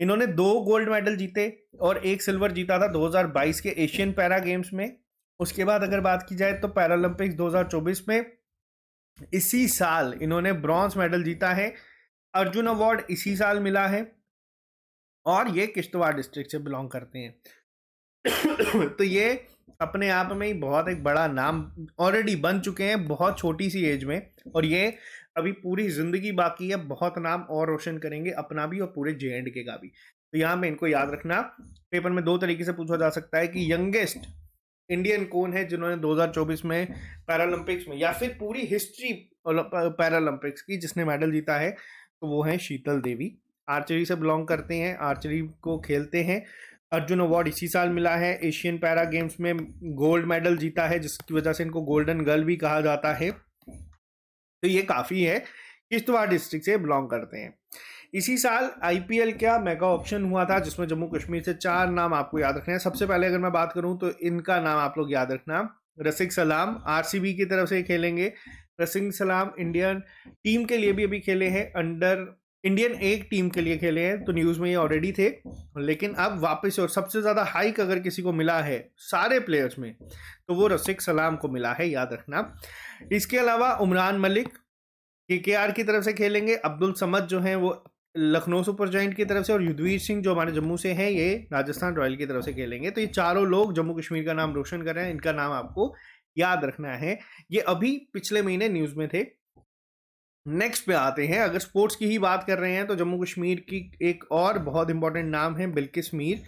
इन्होंने 2 गोल्ड मेडल जीते और 1 सिल्वर जीता था 2022 के एशियन पैरा गेम्स में। उसके बाद अगर बात की जाए तो पैरालंपिक्स 2024 में इसी साल इन्होंने ब्रॉन्ज मेडल जीता है अर्जुन अवार्ड इसी साल मिला है और ये किश्तवाड़ डिस्ट्रिक्ट से बिलोंग करते हैं। तो ये अपने आप में ही बहुत एक बड़ा नाम ऑलरेडी बन चुके हैं बहुत छोटी सी एज में, और ये अभी पूरी जिंदगी बाकी है, बहुत नाम और रोशन करेंगे अपना भी और पूरे JNK का भी। तो यहाँ पे इनको याद रखना। पेपर में 2 तरीके से पूछा जा सकता है कि यंगेस्ट इंडियन कौन है जिन्होंने 2024 में पैरालंपिक्स में या फिर पूरी हिस्ट्री पैरालंपिक्स की जिसने मेडल जीता है, तो वो है शीतल देवी। आर्चरी से बिलोंग करते हैं, आर्चरी को खेलते हैं। अर्जुन अवार्ड इसी साल मिला है। एशियन पैरा गेम्स में गोल्ड मेडल जीता है जिसकी वजह से इनको गोल्डन गर्ल भी कहा जाता है। तो ये काफ़ी है, किश्तवाड़ डिस्ट्रिक्ट से बिलोंग करते हैं। इसी साल IPL का मेगा ऑप्शन हुआ था जिसमें जम्मू कश्मीर से 4 नाम आपको याद रखने हैं। सबसे पहले अगर मैं बात करूं तो इनका नाम आप लोग याद रखना। रसिक सलाम RCB की तरफ से खेलेंगे। रसिक सलाम इंडियन टीम के लिए भी अभी खेले हैं, अंडर इंडियन एक टीम के लिए खेले हैं, तो न्यूज़ में ये ऑलरेडी थे, लेकिन अब वापस। और सबसे ज़्यादा हाइक अगर किसी को मिला है सारे प्लेयर्स में तो वो रसिक सलाम को मिला है, याद रखना। इसके अलावा उमरान मलिक KKR की तरफ से खेलेंगे। अब्दुल समद जो हैं वो लखनऊ सुपर जायंट की तरफ से, और युद्धवीर सिंह जो हमारे जम्मू से हैं ये राजस्थान रॉयल की तरफ से खेलेंगे। तो ये चारों लोग जम्मू कश्मीर का नाम रोशन कर रहे हैं, इनका नाम आपको याद रखना है। ये अभी पिछले महीने न्यूज़ में थे। नेक्स्ट पे आते हैं, अगर स्पोर्ट्स की ही बात कर रहे हैं तो जम्मू कश्मीर की एक और बहुत इंपॉर्टेंट नाम है बिल्किस मीर।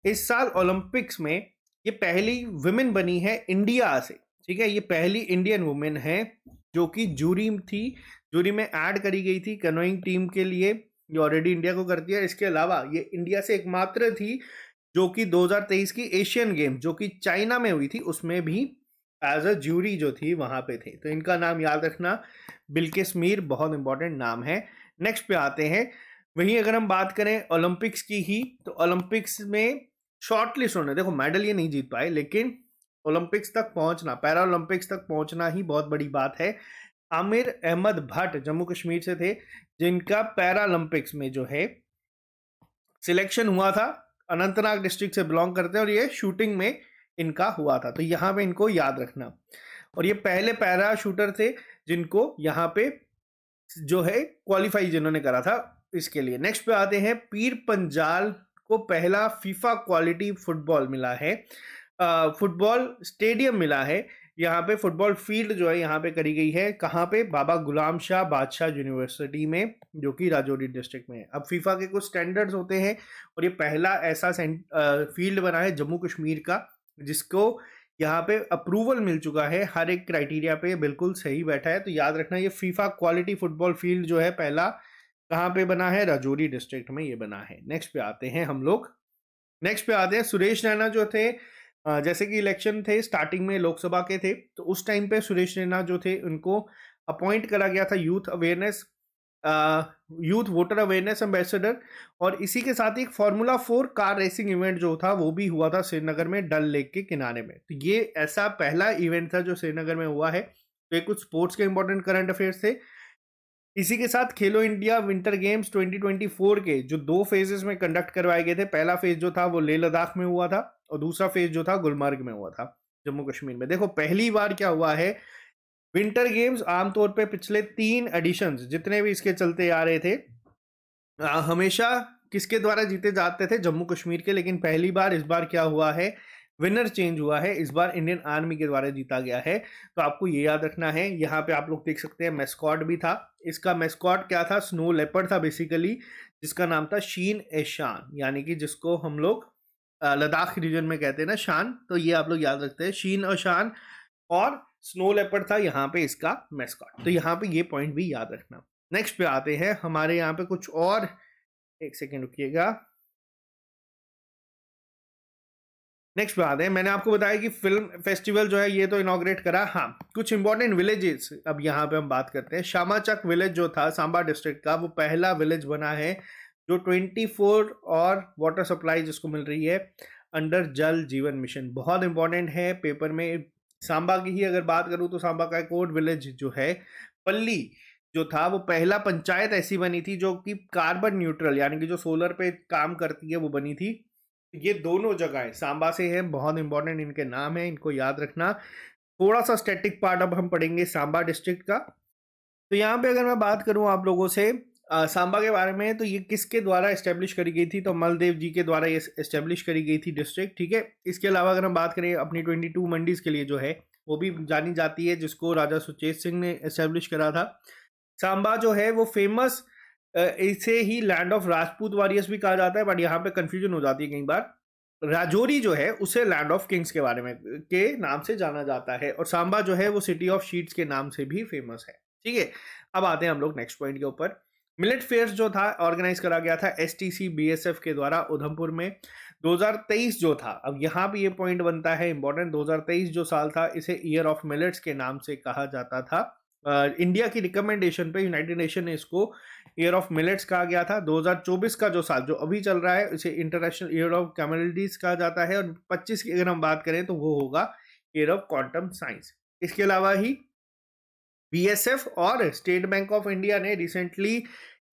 इस साल ओलंपिक्स में ये पहली वुमेन बनी है इंडिया से, ठीक है। ये पहली इंडियन वुमेन है जो कि जूरी में ऐड करी गई थी कैनोइंग टीम के लिए, जो ऑलरेडी इंडिया को करती है। इसके अलावा ये इंडिया से एकमात्र थी जो कि 2023 की एशियन गेम जो कि चाइना में हुई थी उसमें भी एज अ जूरी जो थी वहां पे थे। तो इनका नाम याद रखना, बिल्किस मीर, बहुत इंपॉर्टेंट नाम है। नेक्स्ट पे आते हैं, वहीं अगर हम बात करें ओलंपिक्स की ही, तो ओलंपिक्स में शॉर्ट लिस्ट होने, देखो मेडल ये नहीं जीत पाए लेकिन ओलंपिक्स तक पहुंचना, पैरा ओलंपिक्स तक पहुंचना ही बहुत बड़ी बात है। आमिर अहमद भट्ट जम्मू कश्मीर से थे जिनका पैरा ओलंपिक्स में जो है सिलेक्शन हुआ था। अनंतनाग डिस्ट्रिक्ट से बिलोंग करते हैं और ये शूटिंग में इनका हुआ था, तो यहाँ पे इनको याद रखना। और ये पहले पैरा शूटर थे जिनको यहाँ पे जो है क्वालिफाई जिन्होंने करा था इसके लिए। नेक्स्ट पे आते हैं, पीर पंजाल को पहला फीफा क्वालिटी फुटबॉल मिला है, फुटबॉल स्टेडियम मिला है। यहाँ पे फुटबॉल फील्ड जो है यहाँ पे करी गई है, कहाँ पे, बाबा गुलाम शाह बादशाह यूनिवर्सिटी में जो कि राजौरी डिस्ट्रिक्ट में है। अब फीफा के कुछ स्टैंडर्ड्स होते हैं और ये पहला ऐसा फील्ड बना है जम्मू कश्मीर का जिसको यहाँ पे अप्रूवल मिल चुका है, हर एक क्राइटेरिया पे बिल्कुल सही बैठा है। तो याद रखना ये फीफा क्वालिटी फुटबॉल फील्ड जो है पहला कहाँ पे बना है, राजौरी डिस्ट्रिक्ट में ये बना है। नेक्स्ट पे आते हैं हम लोग, नेक्स्ट पे आते हैं सुरेश रैना जो थे, जैसे कि इलेक्शन थे स्टार्टिंग में लोकसभा के थे, तो उस टाइम पे सुरेश रैना जो थे उनको अपॉइंट करा गया था यूथ वोटर अवेयरनेस एम्बेसडर। और इसी के साथ ही एक फार्मूला 4 कार रेसिंग इवेंट जो था वो भी हुआ था श्रीनगर में डल लेक के किनारे में। तो ये ऐसा पहला इवेंट था जो श्रीनगर में हुआ है। तो ये कुछ स्पोर्ट्स के इंपॉर्टेंट करंट अफेयर्स थे। इसी के साथ खेलो इंडिया विंटर गेम्स 2024 के जो 2 फेजेस में कंडक्ट करवाए गए थे, पहला फेज जो था वो लेह लद्दाख में हुआ था और दूसरा फेज जो था गुलमर्ग में हुआ था जम्मू कश्मीर में। देखो पहली बार क्या हुआ है, विंटर गेम्स आमतौर पे पिछले 3 एडिशंस जितने भी इसके चलते आ रहे थे हमेशा किसके द्वारा जीते जाते थे, जम्मू कश्मीर के। लेकिन पहली बार इस बार क्या हुआ है, विनर चेंज हुआ है, इस बार इंडियन आर्मी के द्वारा जीता गया है। तो आपको ये याद रखना है। यहाँ पे आप लोग देख सकते हैं मैस्कॉट भी था, इसका मैस्कॉट क्या था, स्नो लेपर्ड था बेसिकली, जिसका नाम था शीन ए शान, यानी कि जिसको हम लोग लद्दाख रीजन में कहते हैं ना शान। तो ये आप लोग याद रखते हैं, शीन और शान, और स्नो लेपर्ड था यहाँ पे इसका मैस्कॉट। तो यहाँ पे ये पॉइंट भी याद रखना। नेक्स्ट पे आते हैं, हमारे यहाँ पे कुछ और, एक सेकेंड रुकिएगा। नेक्स्ट पे आते हैं, मैंने आपको बताया कि फिल्म फेस्टिवल जो है ये तो इनॉग्रेट करा। हाँ, कुछ इंपॉर्टेंट विलेजेस अब यहाँ पे हम बात करते हैं। शामाचक विलेज जो था सांबा डिस्ट्रिक्ट का, वो पहला विलेज बना है जो 24 और वाटर सप्लाई जिसको मिल रही है अंडर जल जीवन मिशन। बहुत इंपॉर्टेंट है पेपर में। सांबा की ही अगर बात करूँ तो सांबा का एक और विलेज जो है पल्ली जो था, वो पहला पंचायत ऐसी बनी थी जो कि कार्बन न्यूट्रल यानी कि जो सोलर पे काम करती है वो बनी थी। ये दोनों जगहें सांबा से हैं, बहुत इंपॉर्टेंट इनके नाम है, इनको याद रखना। थोड़ा सा स्टैटिक पार्ट अब हम पढ़ेंगे सांबा डिस्ट्रिक्ट का। तो यहाँ पे अगर मैं बात करूँ आप लोगों से सांबा के बारे में, तो ये किसके द्वारा एस्टेब्लिश करी गई थी? तो मलदेव जी के द्वारा ये एस्टेब्लिश करी गई थी डिस्ट्रिक्ट, ठीक है। इसके अलावा अगर हम बात करें अपनी 22 मंडीज के लिए जो है वो भी जानी जाती है, जिसको राजा सुचेत सिंह ने एस्टेब्लिश करा था। सांबा जो है वो फेमस, इसे ही लैंड ऑफ राजपूत वॉरियर्स भी कहा जाता है, बट यहाँ पे कंफ्यूजन हो जाती है कई बार। राजौरी जो है उसे लैंड ऑफ किंग्स के बारे में के नाम से जाना जाता है, और सांबा जो है वो सिटी ऑफ शीट्स के नाम से भी फेमस है, ठीक है। अब आते हैं हम लोग नेक्स्ट पॉइंट के ऊपर। मिलेट फेयर्स जो था ऑर्गेनाइज करा गया था एसटीसी बीएसएफ के द्वारा उधमपुर में 2023 जो था। अब यहाँ पे ये पॉइंट बनता है इंपॉर्टेंट, 2023 जो साल था इसे ईयर ऑफ मिलेट्स के नाम से कहा जाता था। इंडिया की रिकमेंडेशन पे यूनाइटेड नेशन ने इसको ईयर ऑफ मिलेट्स कहा गया था। 2024 का जो साल जो अभी चल रहा है इसे इंटरनेशनल ईयर ऑफ कम्युनिटीज कहा जाता है, और 25 की अगर हम बात करें तो वो होगा ईयर ऑफ क्वांटम साइंस। इसके अलावा ही बीएसएफ और स्टेट बैंक ऑफ इंडिया ने रिसेंटली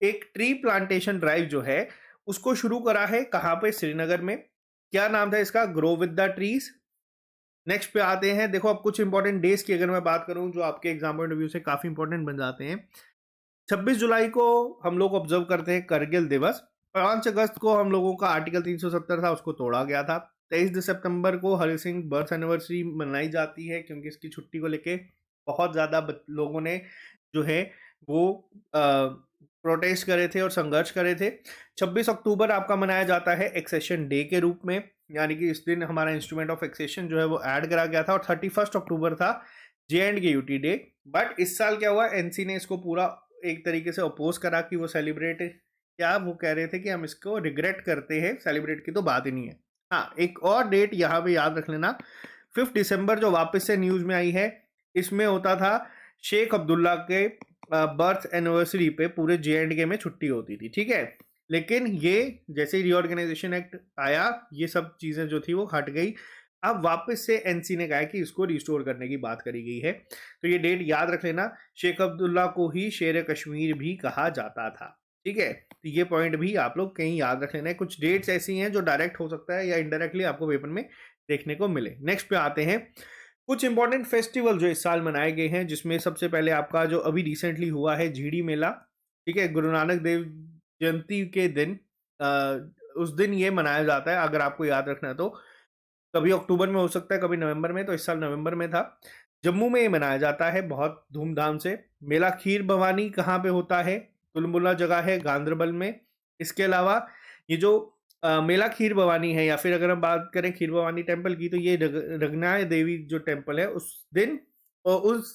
एक ट्री प्लांटेशन ड्राइव जो है उसको शुरू करा है। कहाँ पे? श्रीनगर में। क्या नाम था इसका? Grow with the trees. Next पे आते हैं। देखो अब कुछ इंपॉर्टेंट डेज की अगर मैं बात करूं जो आपके एग्जाम पॉइंट ऑफ व्यू से काफी इंपॉर्टेंट बन जाते हैं। 26 जुलाई को हम लोग ऑब्जर्व करते हैं करगिल दिवस। 5 अगस्त को हम लोगों का आर्टिकल 370 था उसको तोड़ा गया था। 23 सितंबर को हरि सिंह बर्थ एनिवर्सरी मनाई जाती है, क्योंकि इसकी छुट्टी को लेके बहुत ज़्यादा लोगों ने जो है वो प्रोटेस्ट करे थे और संघर्ष करे थे। 26 अक्टूबर आपका मनाया जाता है एक्सेशन डे के रूप में, यानी कि इस दिन हमारा इंस्ट्रूमेंट ऑफ एक्सेशन जो है वो ऐड करा गया था। और 31 अक्टूबर था JNK यूटी डे। बट इस साल क्या हुआ, एनसी ने इसको पूरा एक तरीके से अपोज करा कि वो सेलिब्रेट, क्या वो कह रहे थे कि हम इसको रिग्रेट करते हैं, सेलिब्रेट की तो बात ही नहीं है। हाँ, एक और डेट यहाँ पे याद रख लेना, 5 दिसंबर जो वापस से न्यूज में आई है, इसमें होता था शेख अब्दुल्ला के बर्थ एनिवर्सरी पे पूरे JNK में छुट्टी होती थी, ठीक है। लेकिन ये जैसे ही रीऑर्गेनाइजेशन एक्ट आया ये सब चीज़ें जो थी वो हट गई। अब वापस से एनसी ने कहा है कि इसको रिस्टोर करने की बात करी गई है। तो ये डेट याद रख लेना। शेख अब्दुल्ला को ही शेर कश्मीर भी कहा जाता था, ठीक है। तो ये पॉइंट भी आप लोग कहीं याद रख लेना है। कुछ डेट्स ऐसी हैं जो डायरेक्ट हो सकता है या इनडायरेक्टली आपको पेपर में देखने को मिले। नेक्स्ट पे आते हैं कुछ इंपॉर्टेंट फेस्टिवल जो इस साल मनाए गए हैं, जिसमें सबसे पहले आपका जो अभी रिसेंटली हुआ है झीड़ी मेला, ठीक है। गुरु नानक देव जयंती के दिन उस दिन ये मनाया जाता है, अगर आपको याद रखना है तो। कभी अक्टूबर में हो सकता है, कभी नवंबर में, तो इस साल नवंबर में था। जम्मू में ये मनाया जाता है बहुत धूमधाम से। मेला खीर भवानी कहाँ पे होता है? तुलमुला जगह है गांधरबल में। इसके अलावा ये जो मेला खीर भवानी है, या फिर अगर हम बात करें खीर भवानी टेम्पल की, तो ये रगनाय देवी जो टेम्पल है उस दिन उस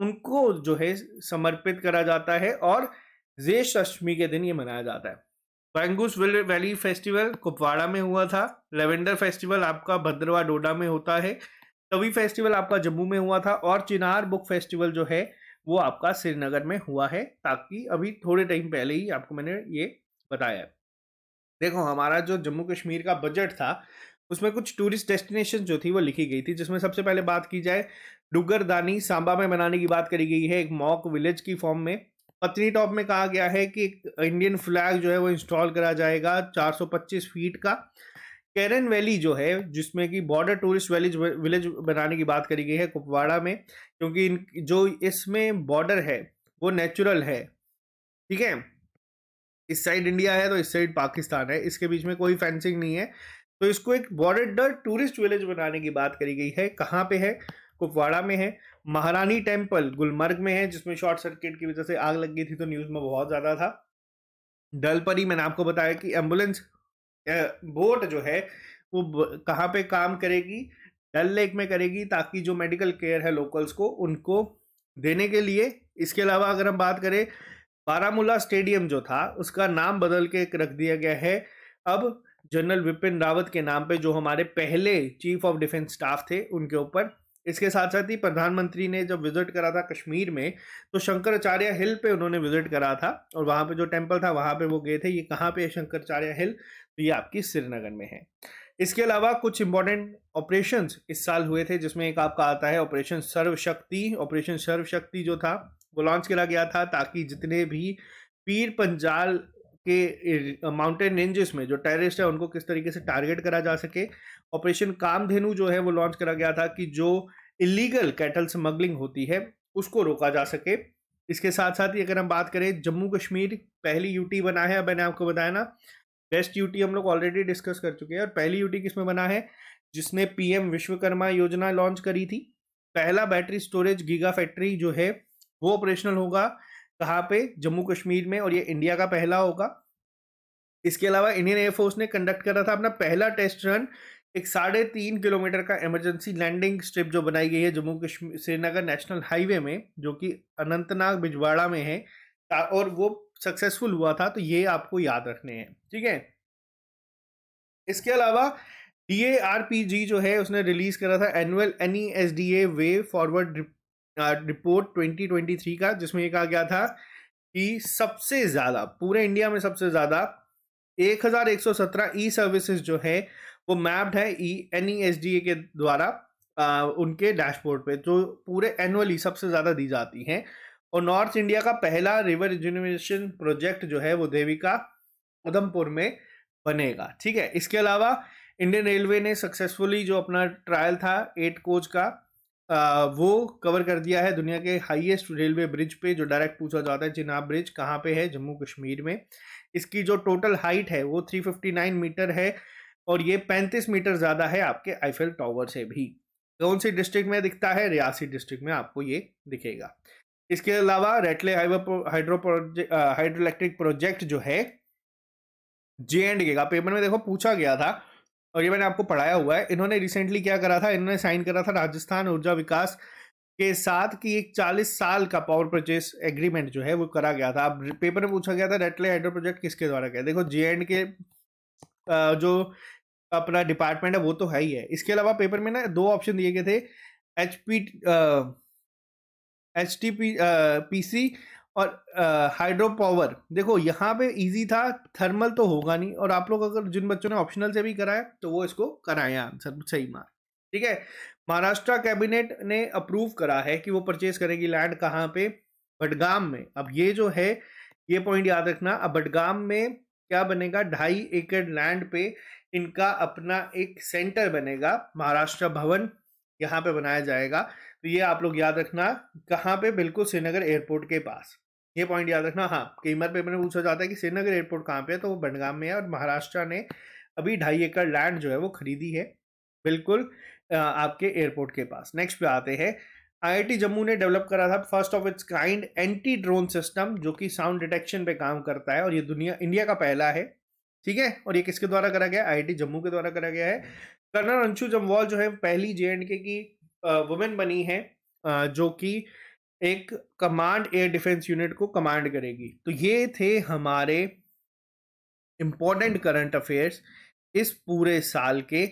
उनको जो है समर्पित करा जाता है, और ज्येष्ठ अष्टमी के दिन ये मनाया जाता है। बैंगूस वैली फेस्टिवल कुपवाड़ा में हुआ था। लेवेंडर फेस्टिवल आपका भद्रवा डोडा में होता है। तवी फेस्टिवल आपका जम्मू में हुआ था, और चिनार बुक फेस्टिवल जो है वो आपका श्रीनगर में हुआ है, ताकि अभी थोड़े टाइम पहले ही आपको मैंने ये बताया है। देखो हमारा जो जम्मू कश्मीर का बजट था उसमें कुछ टूरिस्ट डेस्टिनेशन जो थी वो लिखी गई थी, जिसमें सबसे पहले बात की जाए डुगरदानी सांबा में बनाने की बात करी गई है, एक मॉक विलेज की फॉर्म में। पत्नी टॉप में कहा गया है कि इंडियन फ्लैग जो है वो इंस्टॉल करा जाएगा 425 फीट का। कैरन वैली जो है जिसमें कि बॉर्डर टूरिस्ट विलेज बनाने की बात करी गई है कुपवाड़ा में, क्योंकि जो इसमें बॉर्डर है वो नेचुरल है, ठीक है। इस साइड इंडिया है तो इस साइड पाकिस्तान है, इसके बीच में कोई फेंसिंग नहीं है, तो इसको एक बॉर्डर टूरिस्ट विलेज बनाने की बात करी गई है। कहाँ पे है? कुपवाड़ा में है। महारानी टेम्पल गुलमर्ग में है, जिसमें शॉर्ट सर्किट की वजह से आग लग गई थी, तो न्यूज़ में बहुत ज़्यादा था। डलपरी मैंने आपको बताया कि एम्बुलेंस बोट जो है वो कहाँ पे काम करेगी? डल लेक में करेगी, ताकि जो मेडिकल केयर है लोकल्स को उनको देने के लिए। इसके अलावा अगर हम बात करें बारामूला स्टेडियम जो था उसका नाम बदल के रख दिया गया है अब जनरल विपिन रावत के नाम पे, जो हमारे पहले चीफ ऑफ डिफेंस स्टाफ थे उनके ऊपर। इसके साथ साथ ही प्रधानमंत्री ने जब विजिट करा था कश्मीर में, तो शंकराचार्य हिल पे उन्होंने विजिट करा था, और वहाँ पे जो टेम्पल था वहाँ पे वो गए थे। ये कहाँ पे है शंकराचार्य हिल? तो ये आपकी श्रीनगर में है। इसके अलावा कुछ इंपॉर्टेंट ऑपरेशंस इस साल हुए थे, जिसमें एक आपका आता है ऑपरेशन सर्वशक्ति। ऑपरेशन सर्वशक्ति जो था वो लॉन्च करा गया था, ताकि जितने भी पीर पंजाल के माउंटेन रेंजेस में जो टेररिस्ट है उनको किस तरीके से टारगेट करा जा सके। ऑपरेशन कामधेनु जो है वो लॉन्च करा गया था, कि जो इलीगल कैटल स्मगलिंग होती है उसको रोका जा सके। इसके साथ साथ ही अगर हम बात करें, जम्मू कश्मीर पहली यूटी बना है। अब मैंने आपको बताया ना, बेस्ट यूटी हम लोग ऑलरेडी डिस्कस कर चुके हैं। और पहली यूटी किसमें बना है? जिसने पीएम विश्वकर्मा योजना लॉन्च करी थी। पहला बैटरी स्टोरेज गीगा फैक्ट्री जो है वो ऑपरेशनल होगा कहाँ पे? जम्मू कश्मीर में, और ये इंडिया का पहला होगा। इसके अलावा इंडियन एयरफोर्स ने कंडक्ट करा था अपना पहला टेस्ट रन, एक 3.5 किलोमीटर का इमरजेंसी लैंडिंग स्ट्रिप जो बनाई गई है जम्मू कश्मीर श्रीनगर नेशनल हाईवे में, जो कि अनंतनाग बिजवाड़ा में है, और वो सक्सेसफुल हुआ था। तो ये आपको याद रखने हैं, ठीक है। इसके अलावा DARPG जो है उसने रिलीज करा था annual NESDA way forward report 2023 का, जिसमें ये कहा गया था कि सबसे ज्यादा पूरे इंडिया में सबसे ज्यादा 1117 ई सर्विसेज जो है वो मैप्ड है NESDA के द्वारा उनके डैशबोर्ड पे, जो पूरे एनुअली सबसे ज्यादा दी जाती हैं। और नॉर्थ इंडिया का पहला रिवर रिजुविनेशन प्रोजेक्ट जो है वो देविका उधमपुर में बनेगा, ठीक है। इसके अलावा इंडियन रेलवे ने सक्सेसफुली जो अपना ट्रायल था 8 कोच का वो कवर कर दिया है दुनिया के हाईएस्ट रेलवे ब्रिज पे, जो डायरेक्ट पूछा जाता है चिनाब ब्रिज कहाँ पे है? जम्मू कश्मीर में। इसकी जो टोटल हाइट है वो 359 मीटर है, और ये 35 मीटर ज़्यादा है आपके आईफेल टावर से भी। कौन सी डिस्ट्रिक्ट में दिखता है? रियासी डिस्ट्रिक्ट में आपको ये दिखेगा। इसके अलावा रेटले हाइड्रो इलेक्ट्रिक प्रोजेक्ट जो है J&K का, पेपर में देखो पूछा गया था और ये मैंने आपको पढ़ाया हुआ है। इन्होंने रिसेंटली क्या करा था? इन्होंने साइन करा था राजस्थान ऊर्जा विकास के साथ कि एक 40 साल का पावर परचेस एग्रीमेंट जो है वो करा गया था। अब पेपर में पूछा गया था रेटले हाइड्रो प्रोजेक्ट किसके द्वारा किया? देखो J&K जो अपना डिपार्टमेंट है वो तो है ही है। इसके अलावा पेपर में ना 2 ऑप्शन दिए गए थे, HTPC और हाइड्रो पावर। देखो यहाँ पे इजी था, थर्मल तो होगा नहीं, और आप लोग अगर जिन बच्चों ने ऑप्शनल से भी कराया तो वो इसको कराए आंसर सही मार्क, ठीक है। महाराष्ट्र कैबिनेट ने अप्रूव करा है कि वो परचेज करेगी लैंड कहाँ पे? बडगाम में। अब ये जो है ये पॉइंट याद रखना, अब बडगाम में क्या बनेगा? 2.5 एकड़ लैंड पे इनका अपना एक सेंटर बनेगा, महाराष्ट्र भवन यहाँ पे बनाया जाएगा। तो ये आप लोग याद रखना, कहाँ पे? बिल्कुल श्रीनगर एयरपोर्ट के पास, ये पॉइंट याद रखना। हाँ, कई बार पेपर में पूछा जाता है कि श्रीनगर एयरपोर्ट कहाँ पे है, तो वो बडगाम में है, और महाराष्ट्र ने अभी 2.5 एकड़ लैंड जो है वो खरीदी है बिल्कुल आपके एयरपोर्ट के पास। नेक्स्ट पे आते हैं, IIT जम्मू ने डेवलप करा था first of its kind anti drone system, जो कि साउंड डिटेक्शन पे काम करता है, और ये इंडिया का पहला है, ठीक है। और ये किसके द्वारा करा गया? IIT जम्मू के द्वारा करा गया है। कर्नल अंशु जम्वाल जो है पहली J&K की वुमेन बनी है जो कि एक कमांड एयर डिफेंस यूनिट को कमांड करेगी। तो ये थे हमारे इंपॉर्टेंट करंट अफेयर्स इस पूरे साल के,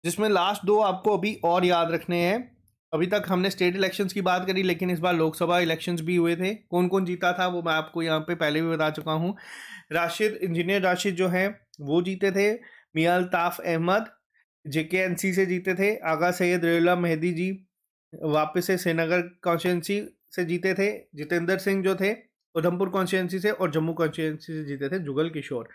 जिसमें लास्ट 2 आपको अभी और याद रखने हैं। अभी तक हमने स्टेट इलेक्शंस की बात करी, लेकिन इस बार लोकसभा इलेक्शंस भी हुए थे। कौन कौन जीता था वो मैं आपको यहाँ पे पहले भी बता चुका हूँ। इंजीनियर राशिद जो है वो जीते थे। मियां अल्ताफ अहमद JKNC से जीते थे। आगा सैयद रेला मेहदी जी वापस से श्रीनगर कॉन्स्टिट्यूंसी से जीते थे। जितेंद्र सिंह जो थे उधमपुर कॉन्स्टिट्यूंसी से, और जम्मू कॉन्स्टिट्यूंसी से जीते थे जुगल किशोर।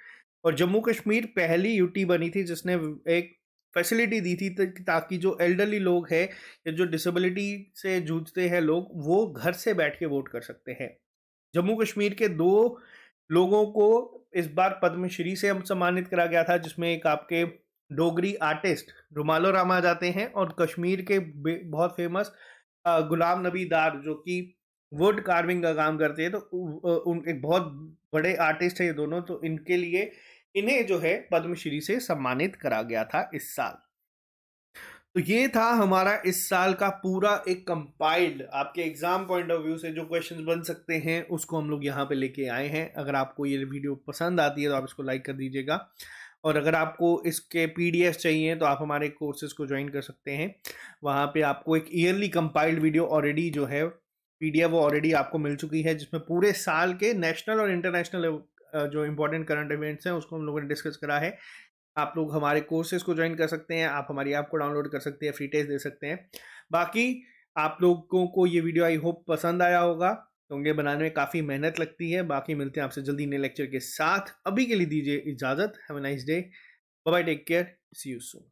और जम्मू कश्मीर पहली यूटी बनी थी जिसने एक फैसिलिटी दी थी ताकि जो एल्डरली लोग हैं या जो डिसेबिलिटी से जूझते हैं लोग, वो घर से बैठ के वोट कर सकते हैं। जम्मू कश्मीर के 2 लोगों को इस बार पद्मश्री से हम सम्मानित करा गया था, जिसमें एक आपके डोगरी आर्टिस्ट रुमालो राम आ जाते हैं, और कश्मीर के बहुत फेमस गुलाम नबी दार जो कि वुड कार्विंग का काम करते हैं। तो एक बहुत बड़े आर्टिस्ट है ये दोनों, तो इनके लिए इन्हें जो है पद्मश्री से सम्मानित करा गया था इस साल। तो ये था हमारा इस साल का पूरा एक कंपाइल्ड, आपके एग्जाम पॉइंट ऑफ व्यू से जो क्वेश्चंस बन सकते हैं उसको हम लोग यहाँ पे लेके आए हैं। अगर आपको ये वीडियो पसंद आती है तो आप इसको लाइक कर दीजिएगा, और अगर आपको इसके PDF चाहिए तो आप हमारे कोर्सेज को ज्वाइन कर सकते हैं। वहाँ पे आपको एक ईयरली कंपाइल्ड वीडियो ऑलरेडी जो है PDF वो ऑलरेडी आपको मिल चुकी है, जिसमें पूरे साल के नेशनल और इंटरनेशनल जो इंपॉर्टेंट करंट इवेंट्स हैं उसको हम लोगों ने डिस्कस करा है। आप लोग हमारे कोर्सेज को ज्वाइन कर सकते हैं, आप हमारी ऐप को डाउनलोड कर सकते हैं, फ्री टेस्ट दे सकते हैं। बाकी आप लोगों को ये वीडियो आई होप पसंद आया होगा, क्योंकि बनाने में काफ़ी मेहनत लगती है। बाकी मिलते हैं आपसे जल्दी नए लेक्चर के साथ। अभी के लिए दीजिए इजाज़त। Have a nice day, bye bye, take care, see you soon.